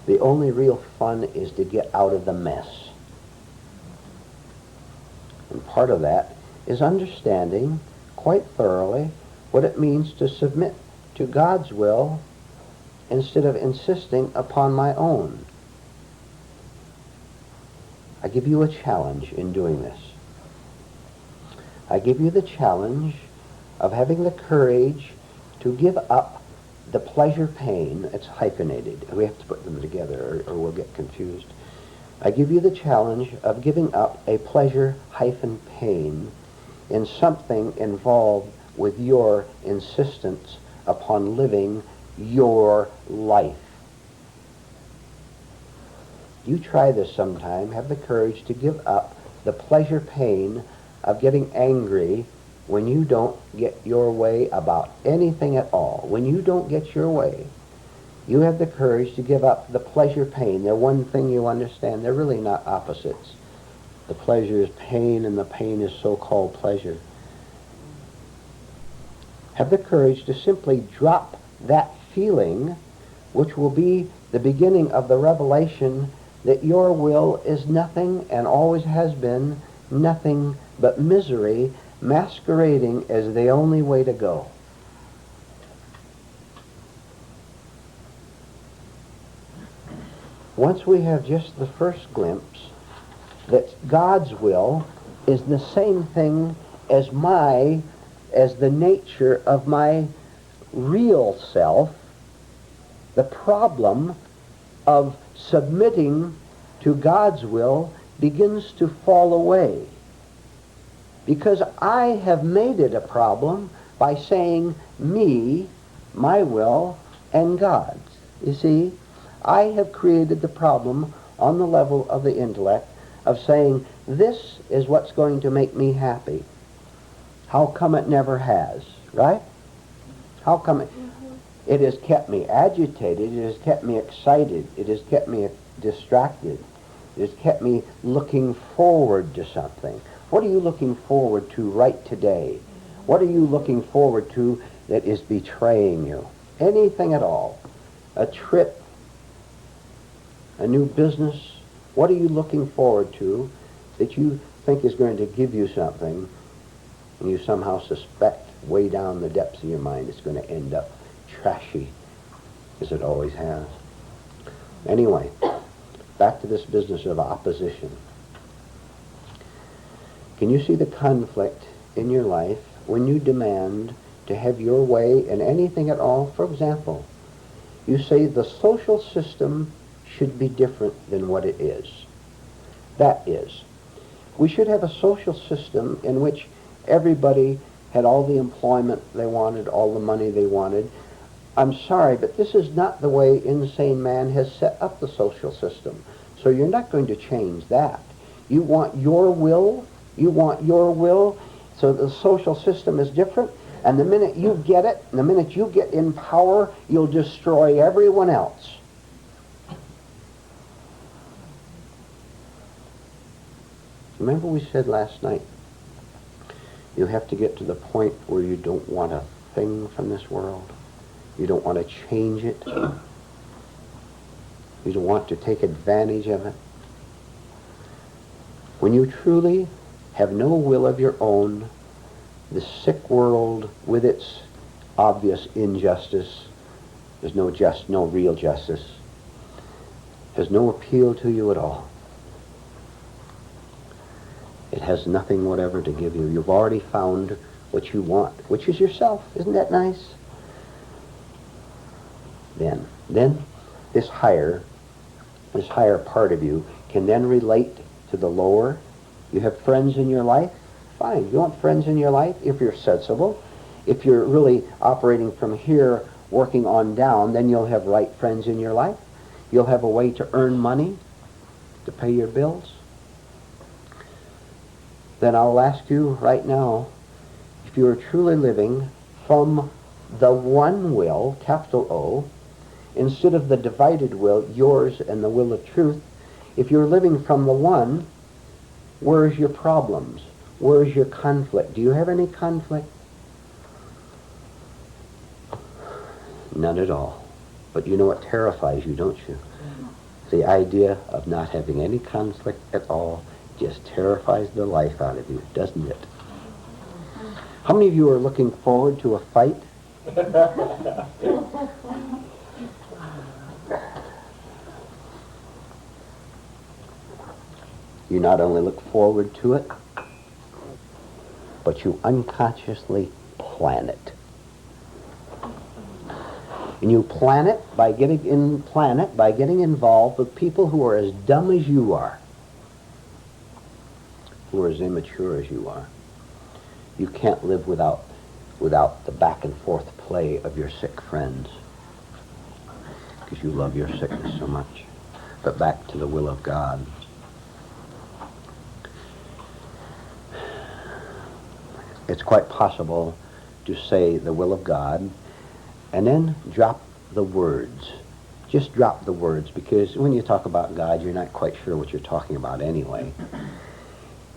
The only real fun is to get out of the mess. And part of that is understanding quite thoroughly what it means to submit to God's will instead of insisting upon my own. I give you a challenge in doing this. I give you the challenge of having the courage to give up the pleasure-pain. It's hyphenated. We have to put them together or we'll get confused. I give you the challenge of giving up a pleasure-pain in something involved with your insistence upon living your life. You try this sometime. Have the courage to give up the pleasure-pain of getting angry when you don't get your way about anything at all. When you don't get your way, you have the courage to give up the pleasure-pain. They're one thing you understand. They're really not opposites. The pleasure is pain, and the pain is so-called pleasure. Have the courage to simply drop that feeling, which will be the beginning of the revelation that your will is nothing and always has been nothing but misery masquerading as the only way to go. Once we have just the first glimpse that God's will is the same thing as the nature of my real self, the problem of submitting to God's will begins to fall away. Because I have made it a problem by saying me, my will, and God's. You see, I have created the problem on the level of the intellect of saying this is what's going to make me happy. How come it never has, right? How come it? It has kept me agitated, it has kept me excited, it has kept me distracted, it has kept me looking forward to something. What are you looking forward to right today? What are you looking forward to that is betraying you? Anything at all. A trip, a new business. What are you looking forward to that you think is going to give you something and you somehow suspect way down the depths of your mind it's going to end up trashy, as it always has. Anyway, back to this business of opposition. Can you see the conflict in your life when you demand to have your way in anything at all? For example, you say the social system should be different than what it is. That is, we should have a social system in which everybody had all the employment they wanted, all the money they wanted. I'm sorry, but this is not the way insane man has set up the social system. So you're not going to change that. You want your will, so the social system is different, and the minute you get it, the minute you get in power, you'll destroy everyone else. Remember we said last night, you have to get to the point where you don't want a thing from this world. You don't want to change it. You don't want to take advantage of it. When you truly have no will of your own, the sick world with its obvious injustice, there's no real justice, has no appeal to you at all. It has nothing whatever to give you. You've already found what you want, which is yourself. Isn't that nice? Then this higher part of you can then relate to the lower. You have friends in your life? Fine. You want friends in your life if you're sensible. If you're really operating from here, working on down, then you'll have right friends in your life. You'll have a way to earn money to pay your bills. Then I'll ask you right now, if you are truly living from the one will, capital O, instead of the divided will, yours and the will of truth, if you're living from the one, where's your problems? Where's your conflict? Do you have any conflict? None at all. But you know what terrifies you, don't you? The idea of not having any conflict at all just terrifies the life out of you, doesn't it? How many of you are looking forward to a fight? You not only look forward to it, but you unconsciously plan it. And you plan it by getting involved with people who are as dumb as you are, who are as immature as you are. You can't live without the back and forth play of your sick friends, because you love your sickness so much. But back to the will of God. It's quite possible to say the will of God and then drop the words. Just drop the words, because when you talk about God, you're not quite sure what you're talking about anyway.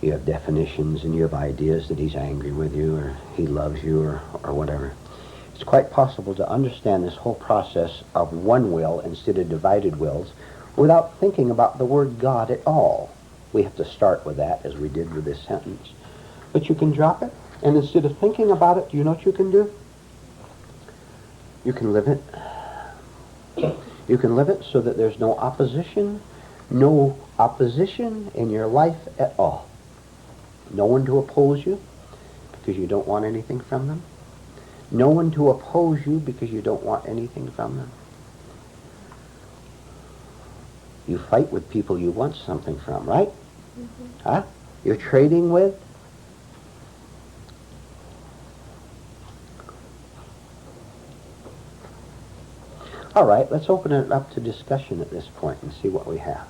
You have definitions and you have ideas that he's angry with you or he loves you or whatever. It's quite possible to understand this whole process of one will instead of divided wills without thinking about the word God at all. We have to start with that, as we did with this sentence. But you can drop it, and instead of thinking about it, do you know what you can do? You can live it. You can live it so that there's no opposition in your life at all. No one to oppose you because you don't want anything from them. No one to oppose you because you don't want anything from them. You fight with people you want something from, right? Mm-hmm. Huh? You're trading with. All right, let's open it up to discussion at this point and see what we have.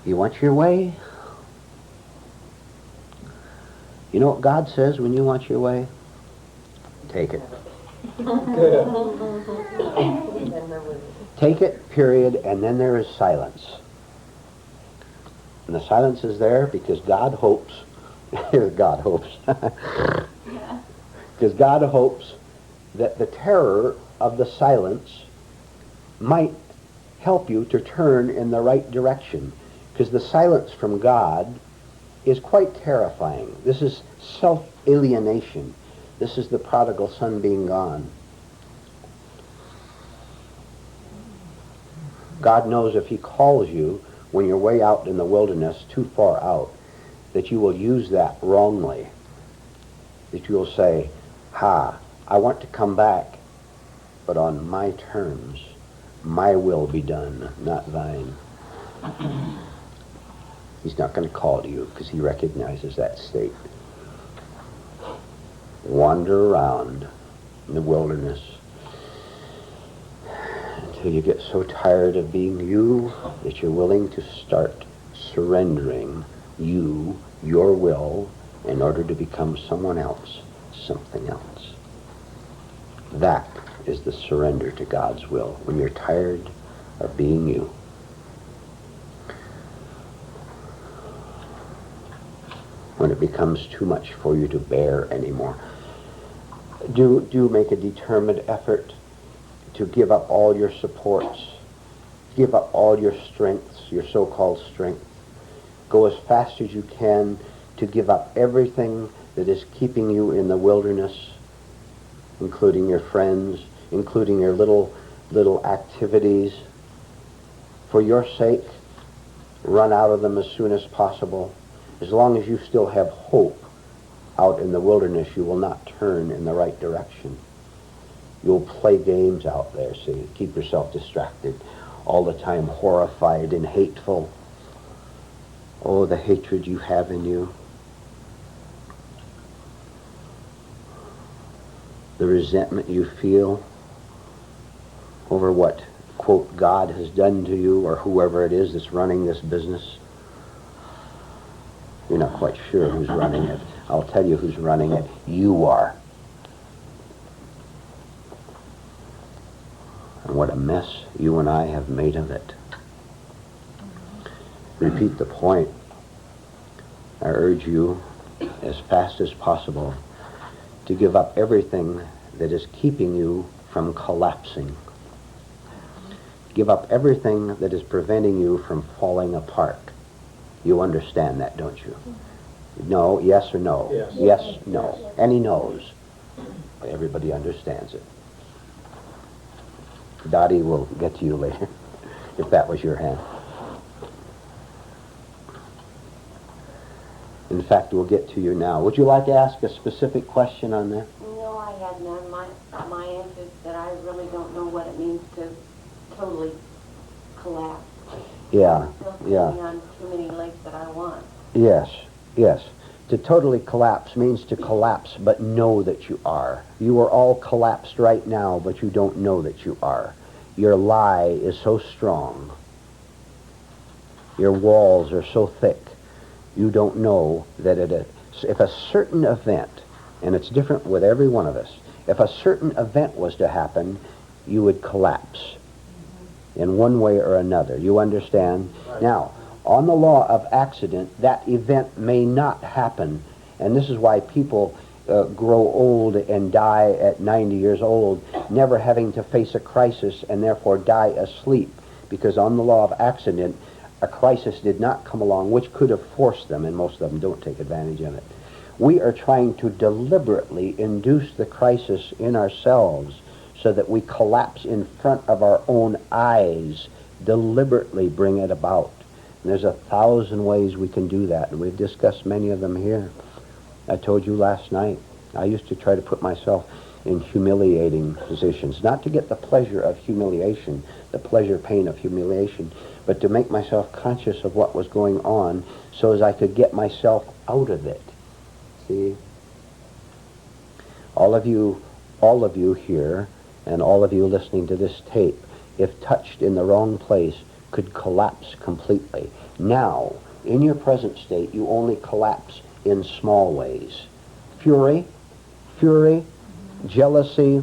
You want your way? You know what God says when you want your way? Take it. Take it, period, and then there is silence. And the silence is there because God hopes, God hopes, because God hopes that the terror of the silence might help you to turn in the right direction, because the silence from God is quite terrifying. This is self-alienation. This is the prodigal son being gone. God knows if he calls you when you're way out in the wilderness, too far out, that you will use that wrongly. That you will say, I want to come back, but on my terms. My will be done, not thine. He's not going to call to you because he recognizes that state. Wander around in the wilderness until you get so tired of being you that you're willing to start surrendering your will, in order to become someone else, something else. That is the surrender to God's will, when you're tired of being you. When it becomes too much for you to bear anymore. Do make a determined effort to give up all your supports. Give up all your strengths, your so-called strength. Go as fast as you can to give up everything that is keeping you in the wilderness, including your friends, including your little activities. For your sake, run out of them as soon as possible. As long as you still have hope out in the wilderness, you will not turn in the right direction. You'll play games out there, see, keep yourself distracted, all the time horrified and hateful. Oh, the hatred you have in you. The resentment you feel over what, quote, God has done to you, or whoever it is that's running this business. You're not quite sure who's running it. I'll tell you who's running it. You are. And what a mess you and I have made of it. Repeat the point. I urge you, as fast as possible, to give up everything that is keeping you from collapsing. Give up everything that is preventing you from falling apart. You understand that, don't you? No, yes or no? Yes. Yes, no. And he knows. Everybody understands it. Dottie will get to you later, if that was your hand. In fact, we'll get to you now. Would you like to ask a specific question on that? No, I I had none. My answer is that I really don't know what it means to totally collapse. Yeah, I'm still yeah. standing on too many legs that I want. Yes, yes. To totally collapse means to collapse, but know that you are. You are all collapsed right now, but you don't know that you are. Your lie is so strong. Your walls are so thick. You don't know that if a certain event, and it's different with every one of us, if a certain event was to happen, you would collapse in one way or another. You understand? Right. Now, on the law of accident, that event may not happen, and this is why people grow old and die at 90 years old, never having to face a crisis and therefore die asleep, because on the law of accident, a crisis did not come along which could have forced them, and most of them don't take advantage of it. We are trying to deliberately induce the crisis in ourselves so that we collapse in front of our own eyes, deliberately bring it about. And there's 1,000 ways we can do that, and we've discussed many of them here. I told you last night, I used to try to put myself in humiliating positions, not to get the pleasure of humiliation, the pleasure pain of humiliation, but to make myself conscious of what was going on so as I could get myself out of it. See? All of you here, and all of you listening to this tape, if touched in the wrong place, could collapse completely. Now, in your present state, you only collapse in small ways. Fury, jealousy,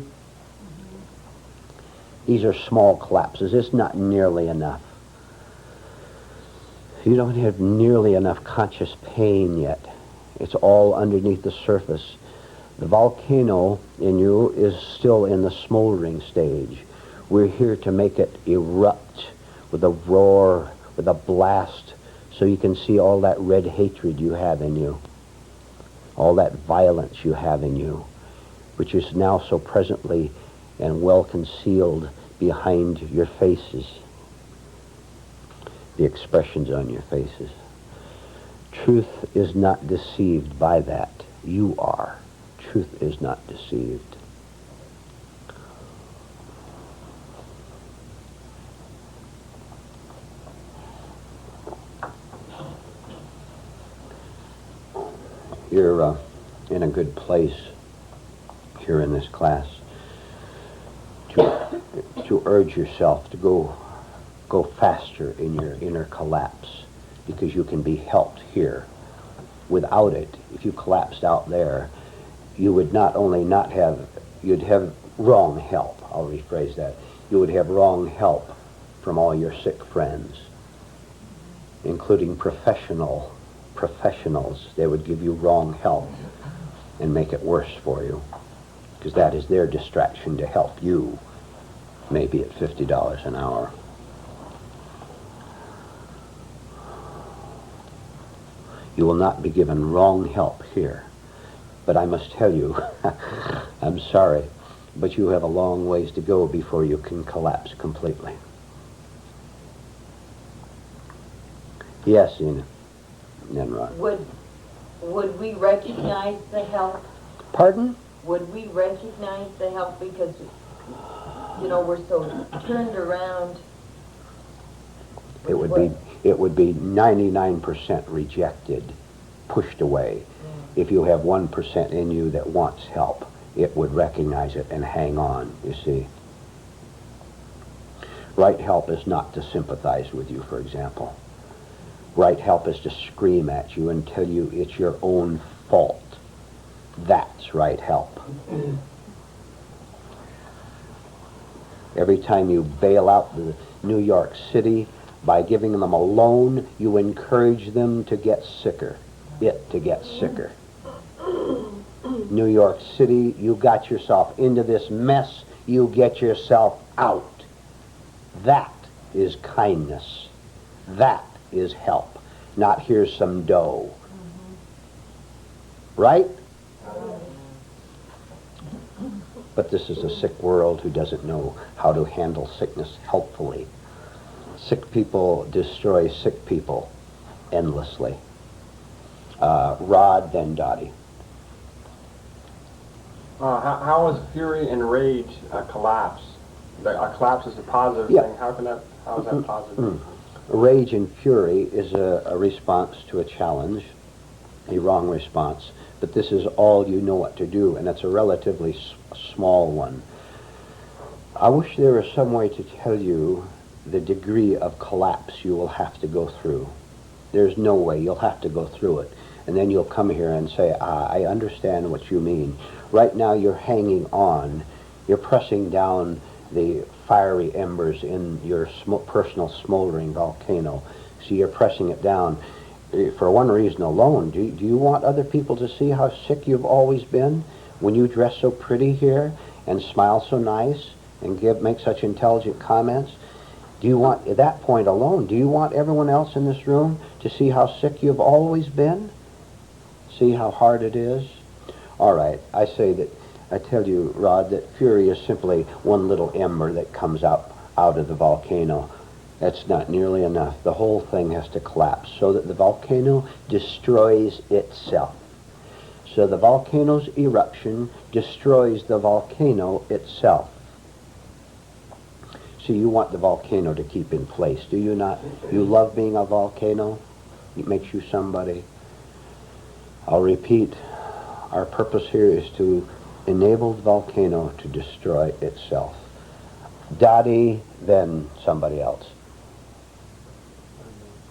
these are small collapses. It's not nearly enough. You don't have nearly enough conscious pain yet. It's all underneath the surface. The volcano in you is still in the smoldering stage. We're here to make it erupt with a roar, with a blast, so you can see all that red hatred you have in you, all that violence you have in you, which is now so presently and well concealed behind your faces, the expressions on your faces. Truth is not deceived by that. You are. Truth is not deceived. You're in a good place here in this class to urge yourself to go faster in your inner collapse, because you can be helped here. Without it, if you collapsed out there, you would not only not have, you'd have wrong help. I'll rephrase that. You would have wrong help from all your sick friends, including professionals. They would give you wrong help and make it worse for you, because that is their distraction to help you, maybe at $50 an hour. You will not be given wrong help here. But I must tell you, I'm sorry, but you have a long ways to go before you can collapse completely. Yes, Ina. Nimrod. Would we recognize the help? Pardon? Would we recognize the help because, we're so turned around? It would be 99% rejected, pushed away. If you have 1% in you that wants help, it would recognize it and hang on, you see. Right help is not to sympathize with you, for example. Right help is to scream at you and tell you it's your own fault. That's right help. Every time you bail out the New York City by giving them a loan, you encourage them to get sicker. To get sicker. New York City, you got yourself into this mess, you get yourself out. That is kindness. That is help. Not here's some dough. Right? But this is a sick world who doesn't know how to handle sickness helpfully. Sick people destroy sick people endlessly. Rod, then Dottie. How is fury and rage a collapse? A collapse is a positive Yeah. thing. How is that positive? Rage and fury is a response to a challenge, a wrong response. But this is all you know what to do, and it's a relatively small one. I wish there was some way to tell you the degree of collapse you will have to go through. There's no way. You'll have to go through it. And then you'll come here and say, I understand what you mean. Right now you're hanging on. You're pressing down the fiery embers in your personal smoldering volcano. So you're pressing it down. For one reason alone, do you want other people to see how sick you've always been when you dress so pretty here and smile so nice and make such intelligent comments? Do you want, at that point alone, do you want everyone else in this room to see how sick you've always been? See how hard it is? All right, I tell you, Rod, that fury is simply one little ember that comes out of the volcano. That's not nearly enough. The whole thing has to collapse so that the volcano destroys itself. So the volcano's eruption destroys the volcano itself. So you want the volcano to keep in place, do you not? You love being a volcano? It makes you somebody. I'll repeat, our purpose here is to enable the volcano to destroy itself. Dottie, then somebody else.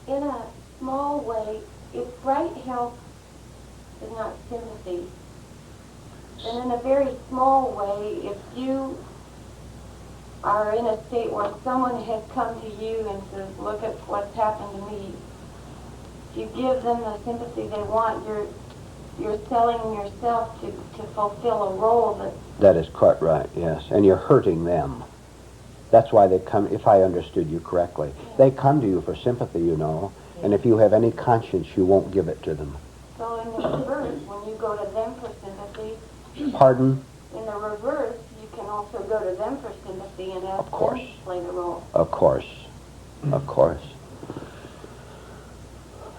In a small way, if right help is not sympathy, then in a very small way, if you are in a state where someone has come to you and says, look at what's happened to me, if you give them the sympathy they want, you're selling yourself to fulfill a role that is quite right, yes. And you're hurting them. That's why they come, if I understood you correctly. They come to you for sympathy, you know, and if you have any conscience, you won't give it to them. So in the reverse, when you go to them for sympathy... Pardon? In the reverse, you can also go to them for sympathy and ask them to play the role. Of course. Of course.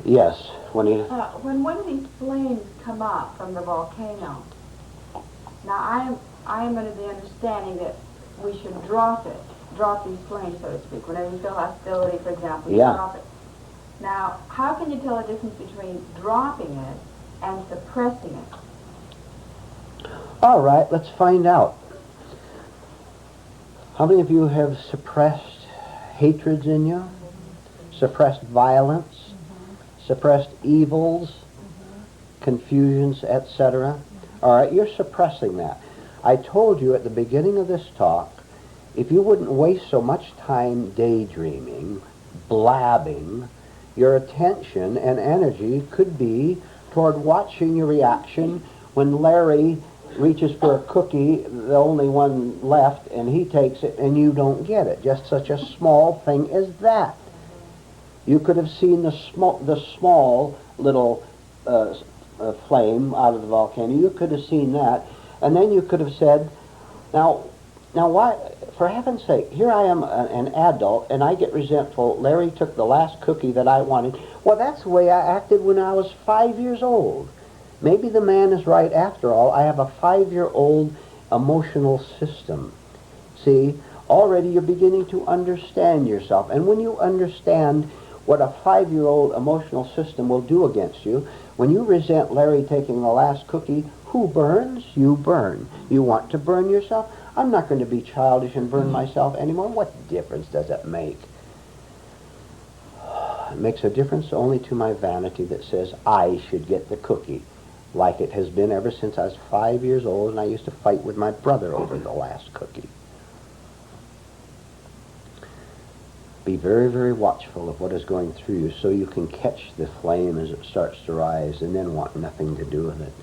Yes, when one of these flames come up from the volcano, now I am under the understanding that we should drop these flames, so to speak. Whenever you feel hostility, for example, you drop it. Now, how can you tell the difference between dropping it and suppressing it? All right, let's find out. How many of you have suppressed hatreds in you? Suppressed violence? Suppressed evils? Confusions, etc.? All right, you're suppressing that. I told you at the beginning of this talk, if you wouldn't waste so much time daydreaming, blabbing, your attention and energy could be toward watching your reaction when Larry reaches for a cookie, the only one left, and he takes it and you don't get it. Just such a small thing as that. You could have seen the small little flame out of the volcano. You could have seen that, and then you could have said, now why, for heaven's sake, here I am an adult and I get resentful. Larry took the last cookie that I wanted. Well, that's the way I acted when I was 5 years old. Maybe the man is right after all. I have a 5-year-old emotional system. See, already you're beginning to understand yourself. And when you understand what a 5-year-old emotional system will do against you, when you resent Larry taking the last cookie, who burns? You burn. You want to burn yourself? I'm not going to be childish and burn myself anymore. What difference does it make? It makes a difference only to my vanity that says I should get the cookie, like it has been ever since I was 5 years old and I used to fight with my brother over the last cookie. Be very, very watchful of what is going through you so you can catch the flame as it starts to rise and then want nothing to do with it.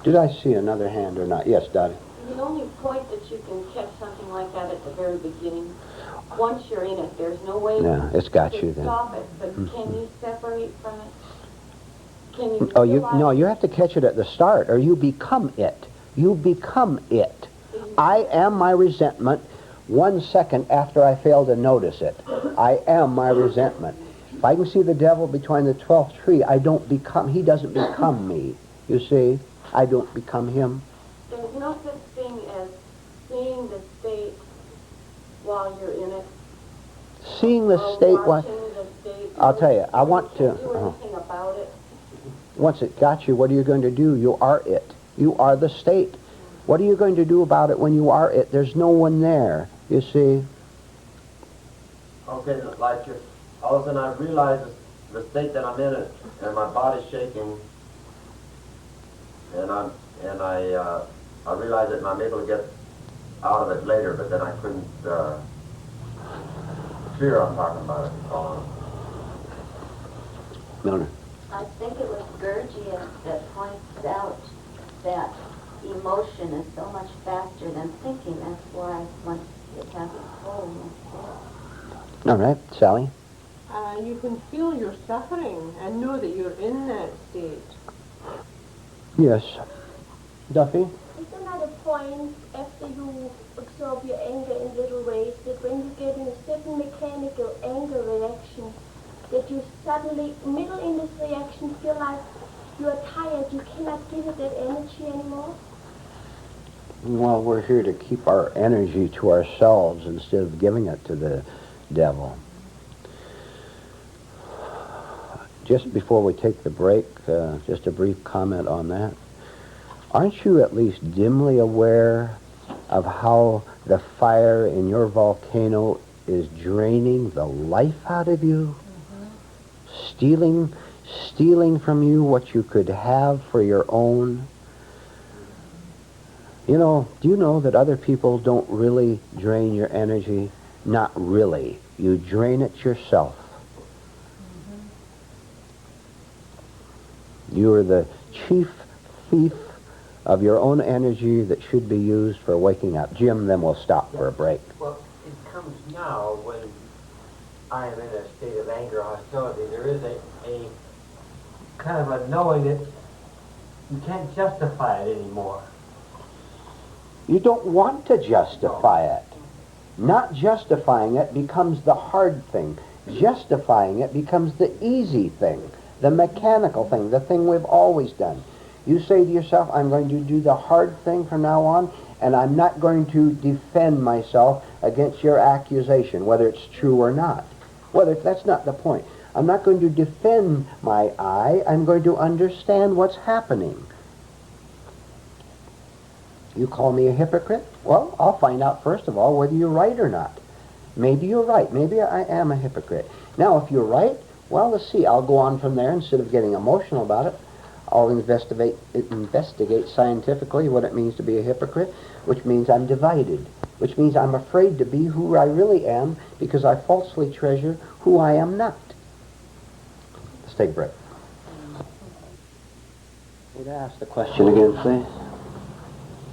Did I see another hand or not? Yes, Dottie. The only point that you can catch something like that at the very beginning, once you're in it, there's no way it's got to you then. stop it. But can you separate from it? Can you? You have to catch it at the start, or you become it. You become it. I am my resentment 1 second after I fail to notice it. I am my resentment. If I can see the devil between the 12th tree, he doesn't become me. You see? I don't become him. There's no such thing as seeing the state while you're in it. Seeing the or state, watching the state. I'll tell you, I want You can't to, do anything about it. once it got you, what are you going to do? You are it. You are the state. What are you going to do about it when you are it? There's no one there, you see? Okay, like if all of a sudden I realize the state that I'm in and my body's shaking, and I realize it and I'm able to get out of it later, but then I couldn't, fear I'm talking about it. Milner. I think it was Gurdjieff that points out that emotion is so much faster than thinking. That's why once it has its home, it's All right, Sally. You can feel your suffering and know that you're in that state. Yes. Duffy? Is there not a point after you absorb your anger in little ways that when you get in a certain mechanical anger reaction, that you suddenly, middle in this reaction, feel like you are tired, you cannot give it that energy anymore? Well, we're here to keep our energy to ourselves instead of giving it to the devil. Just before we take the break, just a brief comment on that. Aren't you at least dimly aware of how the fire in your volcano is draining the life out of you? Stealing from you what you could have for your own? You know, do you know that other people don't really drain your energy? Not really. You drain it yourself. You are the chief thief of your own energy that should be used for waking up. Jim, then we'll stop for a break. Well, it comes now when I am in a state of anger, hostility. There is a kind of a knowing that you can't justify it anymore. You don't want to justify it. Not justifying it becomes the hard thing. Justifying it becomes the easy thing, the mechanical thing, the thing we've always done. You say to yourself, I'm going to do the hard thing from now on, and I'm not going to defend myself against your accusation, whether it's true or not. That's not the point. I'm not going to defend my I. I'm going to understand what's happening. You call me a hypocrite? Well, I'll find out first of all whether you're right or not. Maybe you're right. Maybe I am a hypocrite. Now, if you're right, well, let's see. I'll go on from there instead of getting emotional about it. I'll investigate scientifically what it means to be a hypocrite, which means I'm divided, which means I'm afraid to be who I really am because I falsely treasure who I am not. Let's take a break. Would I ask the question again, please?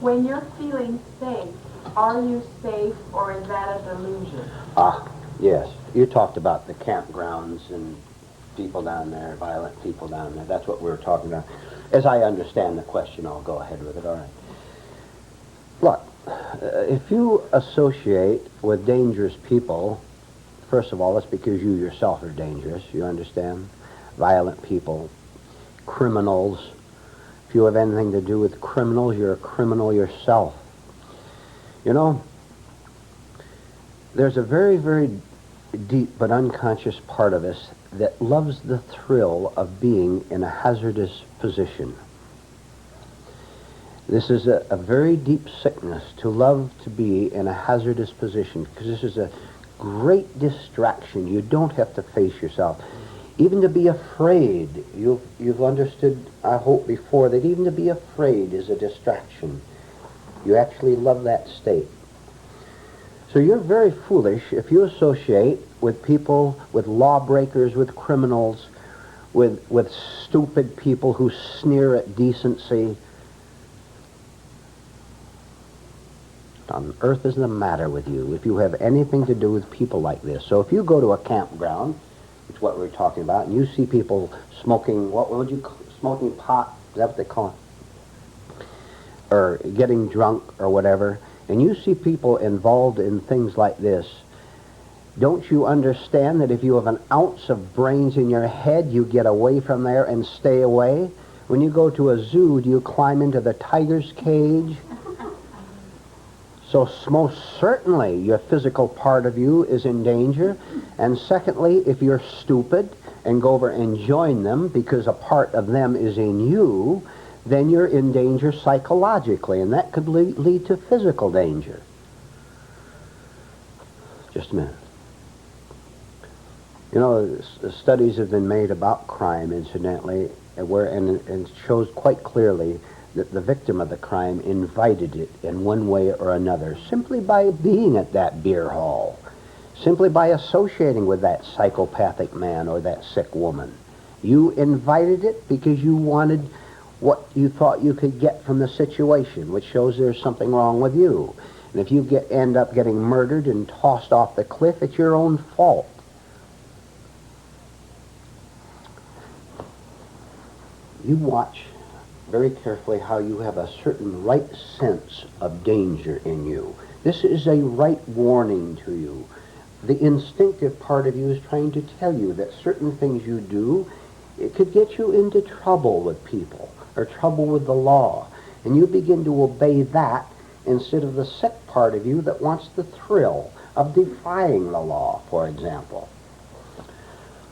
When you're feeling safe, are you safe or is that a delusion? Ah, yes. You talked about the campgrounds and people down there, violent people down there. That's what we were talking about. As I understand the question, I'll go ahead with it. All right. Look, if you associate with dangerous people, first of all, that's because you yourself are dangerous. You understand? Violent people, criminals. If you have anything to do with criminals, you're a criminal yourself. You know, there's a very, very deep but unconscious part of us that loves the thrill of being in a hazardous position. This is a very deep sickness, to love to be in a hazardous position, because this is a great distraction. You don't have to face yourself. Even to be afraid, you've understood, I hope, before, that even to be afraid is a distraction. You actually love that state. So you're very foolish if you associate with people, with lawbreakers, with criminals, with stupid people who sneer at decency. What on earth is the matter with you if you have anything to do with people like this? So if you go to a campground, which is what we're talking about, and you see people smoking, smoking pot, is that what they call it? Or getting drunk or whatever, and you see people involved in things like this, Don't you understand that if you have an ounce of brains in your head, you get away from there and stay away? When you go to a zoo, do you climb into the tiger's cage? So most certainly your physical part of you is in danger. And secondly, if you're stupid and go over and join them because a part of them is in you, then you're in danger psychologically, and that could lead to physical danger. Just a minute. You know, studies have been made about crime, incidentally, and it shows quite clearly that the victim of the crime invited it in one way or another, simply by being at that beer hall, simply by associating with that psychopathic man or that sick woman. You invited it because you wanted what you thought you could get from the situation, which shows there's something wrong with you. And if you end up getting murdered and tossed off the cliff, it's your own fault. You watch very carefully how you have a certain right sense of danger in you. This is a right warning to you. The instinctive part of you is trying to tell you that certain things you do, it could get you into trouble with people or trouble with the law. And you begin to obey that instead of the sick part of you that wants the thrill of defying the law, for example.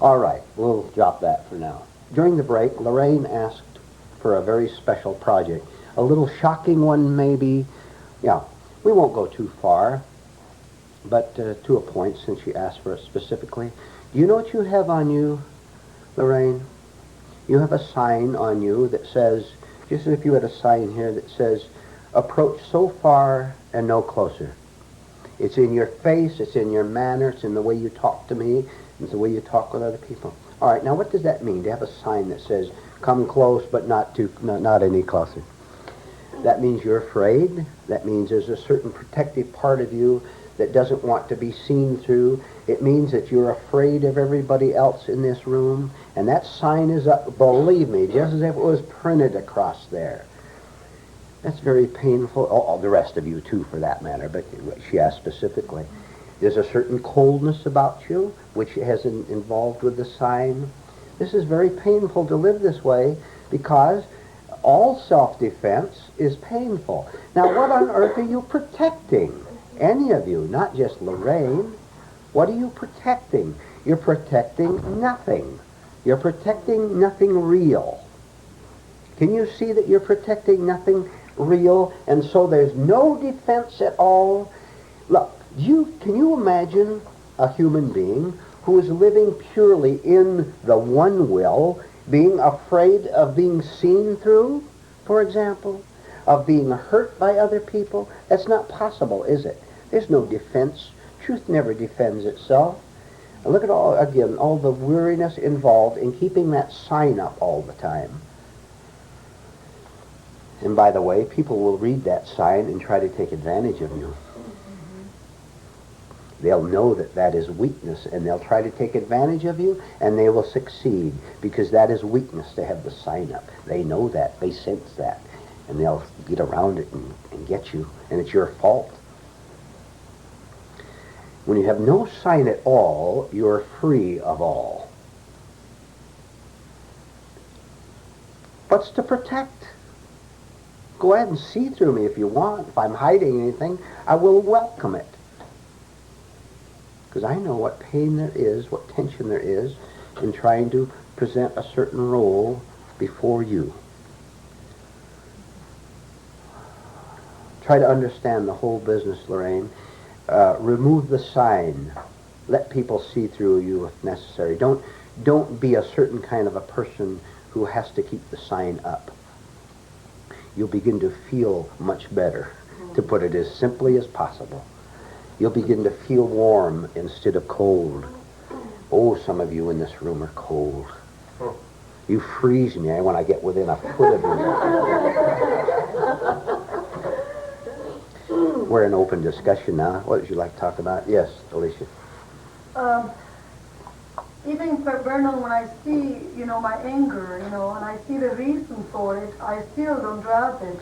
All right, we'll drop that for now. During the break, Lorraine asked for a very special project. A little shocking one, maybe. Yeah, we won't go too far, but to a point, since she asked for it specifically. Do you know what you have on you, Lorraine? You have a sign on you that says, just as if you had a sign here that says, approach so far and no closer. It's in your face, it's in your manner, it's in the way you talk to me, it's the way you talk with other people. All right, now what does that mean, to have a sign that says, come close but not any closer? That means you're afraid. That means there's a certain protective part of you that doesn't want to be seen through. It means that you're afraid of everybody else in this room. And that sign is up, believe me, just as if it was printed across there. That's very painful. Oh, the rest of you too, for that matter, but she asked specifically. There's a certain coldness about you, which has involved with the sign. This is very painful to live this way, because all self-defense is painful. Now, what on earth are you protecting? Any of you, not just Lorraine. What are you protecting? You're protecting nothing. You're protecting nothing real. Can you see that you're protecting nothing real, and so there's no defense at all? Look, can you imagine a human being who is living purely in the one will, being afraid of being seen through, for example, of being hurt by other people? That's not possible, is it? There's no defense. Truth never defends itself. And look at all the weariness involved in keeping that sign up all the time. And by the way, people will read that sign and try to take advantage of you. They'll know that that is weakness, and they'll try to take advantage of you, and they will succeed, because that is weakness to have the sign up. They know that. They sense that. And they'll get around it and get you, and it's your fault. When you have no sign at all, you're free of all. What's to protect? Go ahead and see through me if you want. If I'm hiding anything, I will welcome it. Because I know what pain there is, what tension there is in trying to present a certain role before you. Try to understand the whole business, Lorraine. Remove the sign. Let people see through you if necessary. Don't be a certain kind of a person who has to keep the sign up. You'll begin to feel much better, to put it as simply as possible. You'll begin to feel warm instead of cold. Oh, some of you in this room are cold. You freeze me when I get within a foot of you. We're in open discussion now. What would you like to talk about? Yes, Alicia. Even for Vernon, when I see, my anger, and I see the reason for it, I still don't drop it.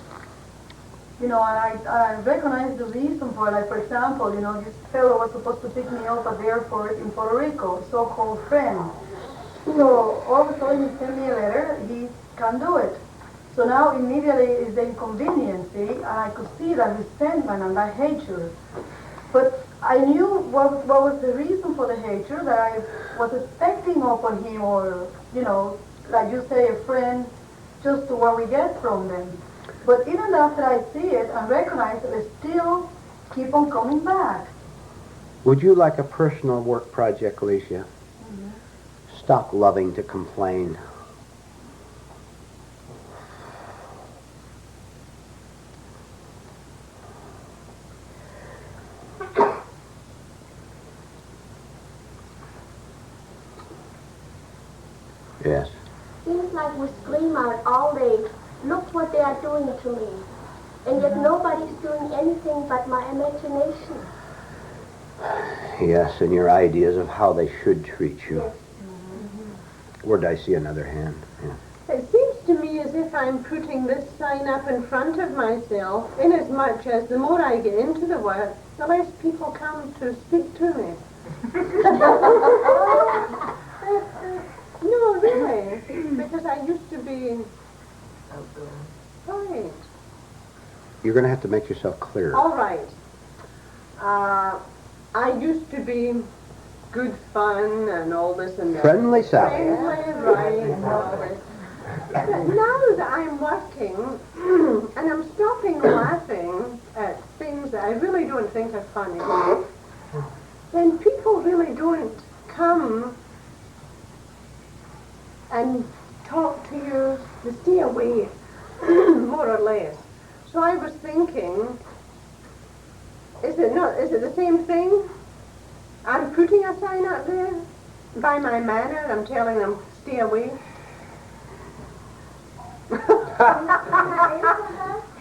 and I recognize the reason for it. Like, for example, this fellow was supposed to pick me up at the airport in Puerto Rico, so-called friend. So all of a sudden he sent me a letter, he can't do it. So now immediately is the inconvenience, see? And I could see that resentment and that hatred. But I knew what was the reason for the hatred, that I was expecting upon him, or, like you say, a friend, just to what we get from them. But even after I see it and recognize it, they still keep on coming back. Would you like a personal work project, Alicia? Mm-hmm. Stop loving to complain. Yes. Seems like we scream out all day, look what they are doing to me. And yet nobody's doing anything but my imagination. Yes, and your ideas of how they should treat you. Yes. Where did I see another hand? Yeah. It seems to me as if I'm putting this sign up in front of myself, inasmuch as the more I get into the work, the less people come to speak to me. No, really, because I used to be... Right. You're going to have to make yourself clear. All right. I used to be good fun and all this and that. Friendly Sally. Friendly, right. But now that I'm working and I'm stopping laughing at things that I really don't think are funny, then people really don't come and talk to you to stay away, more or less. So I was thinking, is it the same thing? I'm putting a sign up there. By my manner, I'm telling them, stay away. Do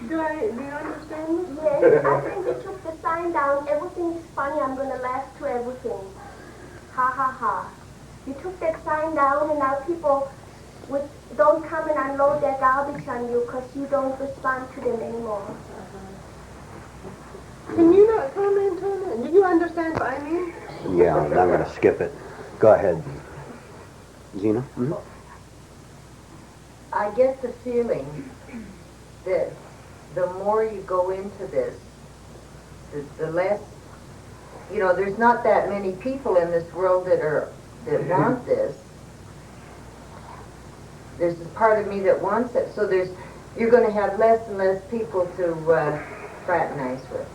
you understand? Yes, I think they took the sign down, everything is funny, I'm going to laugh to everything. Ha ha ha. You took that sign down and now people don't come and unload their garbage on you because you don't respond to them anymore. Can you not comment on it? Do you understand what I mean? Yeah, I'm going to skip it. Go ahead. Zena? Mm-hmm. I get the feeling that the more you go into this, the less, there's not that many people in this world that want this. There's a part of me that wants it. So you're going to have less and less people to fraternize with,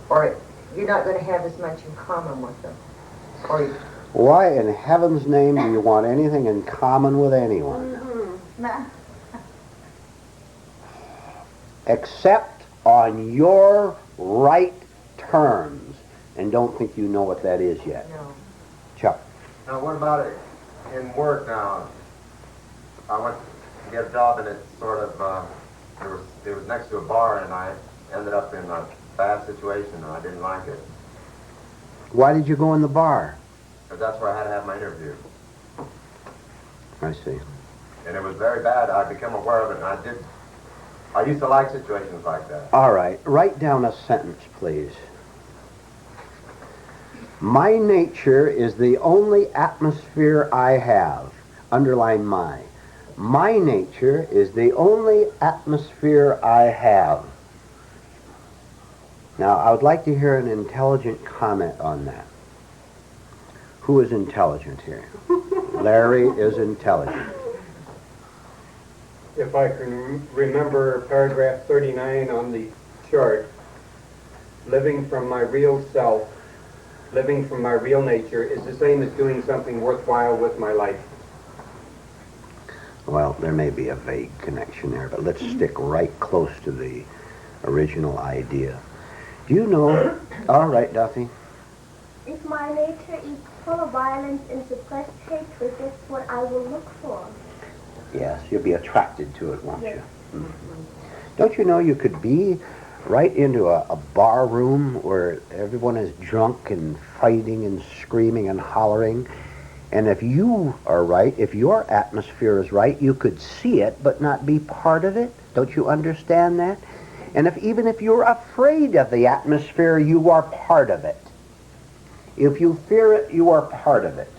or you're not going to have as much in common with them. Or Why in heaven's name do you want anything in common with anyone? Nah. Except on your right terms. And don't think you know what that is yet. No. Chuck. Now, what about it in work now? I went to get a job and it sort of, it was next to a bar and I ended up in a bad situation and I didn't like it. Why did you go in the bar? Because that's where I had to have my interview. I see. And it was very bad. I became aware of it and I used to like situations like that. All right. Write down a sentence, please. My nature is the only atmosphere I have. Underline my. My nature is the only atmosphere I have. Now, I would like to hear an intelligent comment on that. Who is intelligent here? Larry is intelligent. If I can remember paragraph 39 on the chart, living from my real self, living from my real nature is the same as doing something worthwhile with my life. Well, there may be a vague connection there, but let's stick right close to the original idea. Do you know... All right, Duffy. If my nature is full of violence and suppressed hatred, that's what I will look for. Yes, you'll be attracted to it, won't Yes. you? Mm-hmm. Don't you know you could be right into a bar room where everyone is drunk and fighting and screaming and hollering, and if you are right, if your atmosphere is right, you could see it but not be part of it? Don't you understand that? And even if you're afraid of the atmosphere, you are part of it. If you fear it, you are part of it.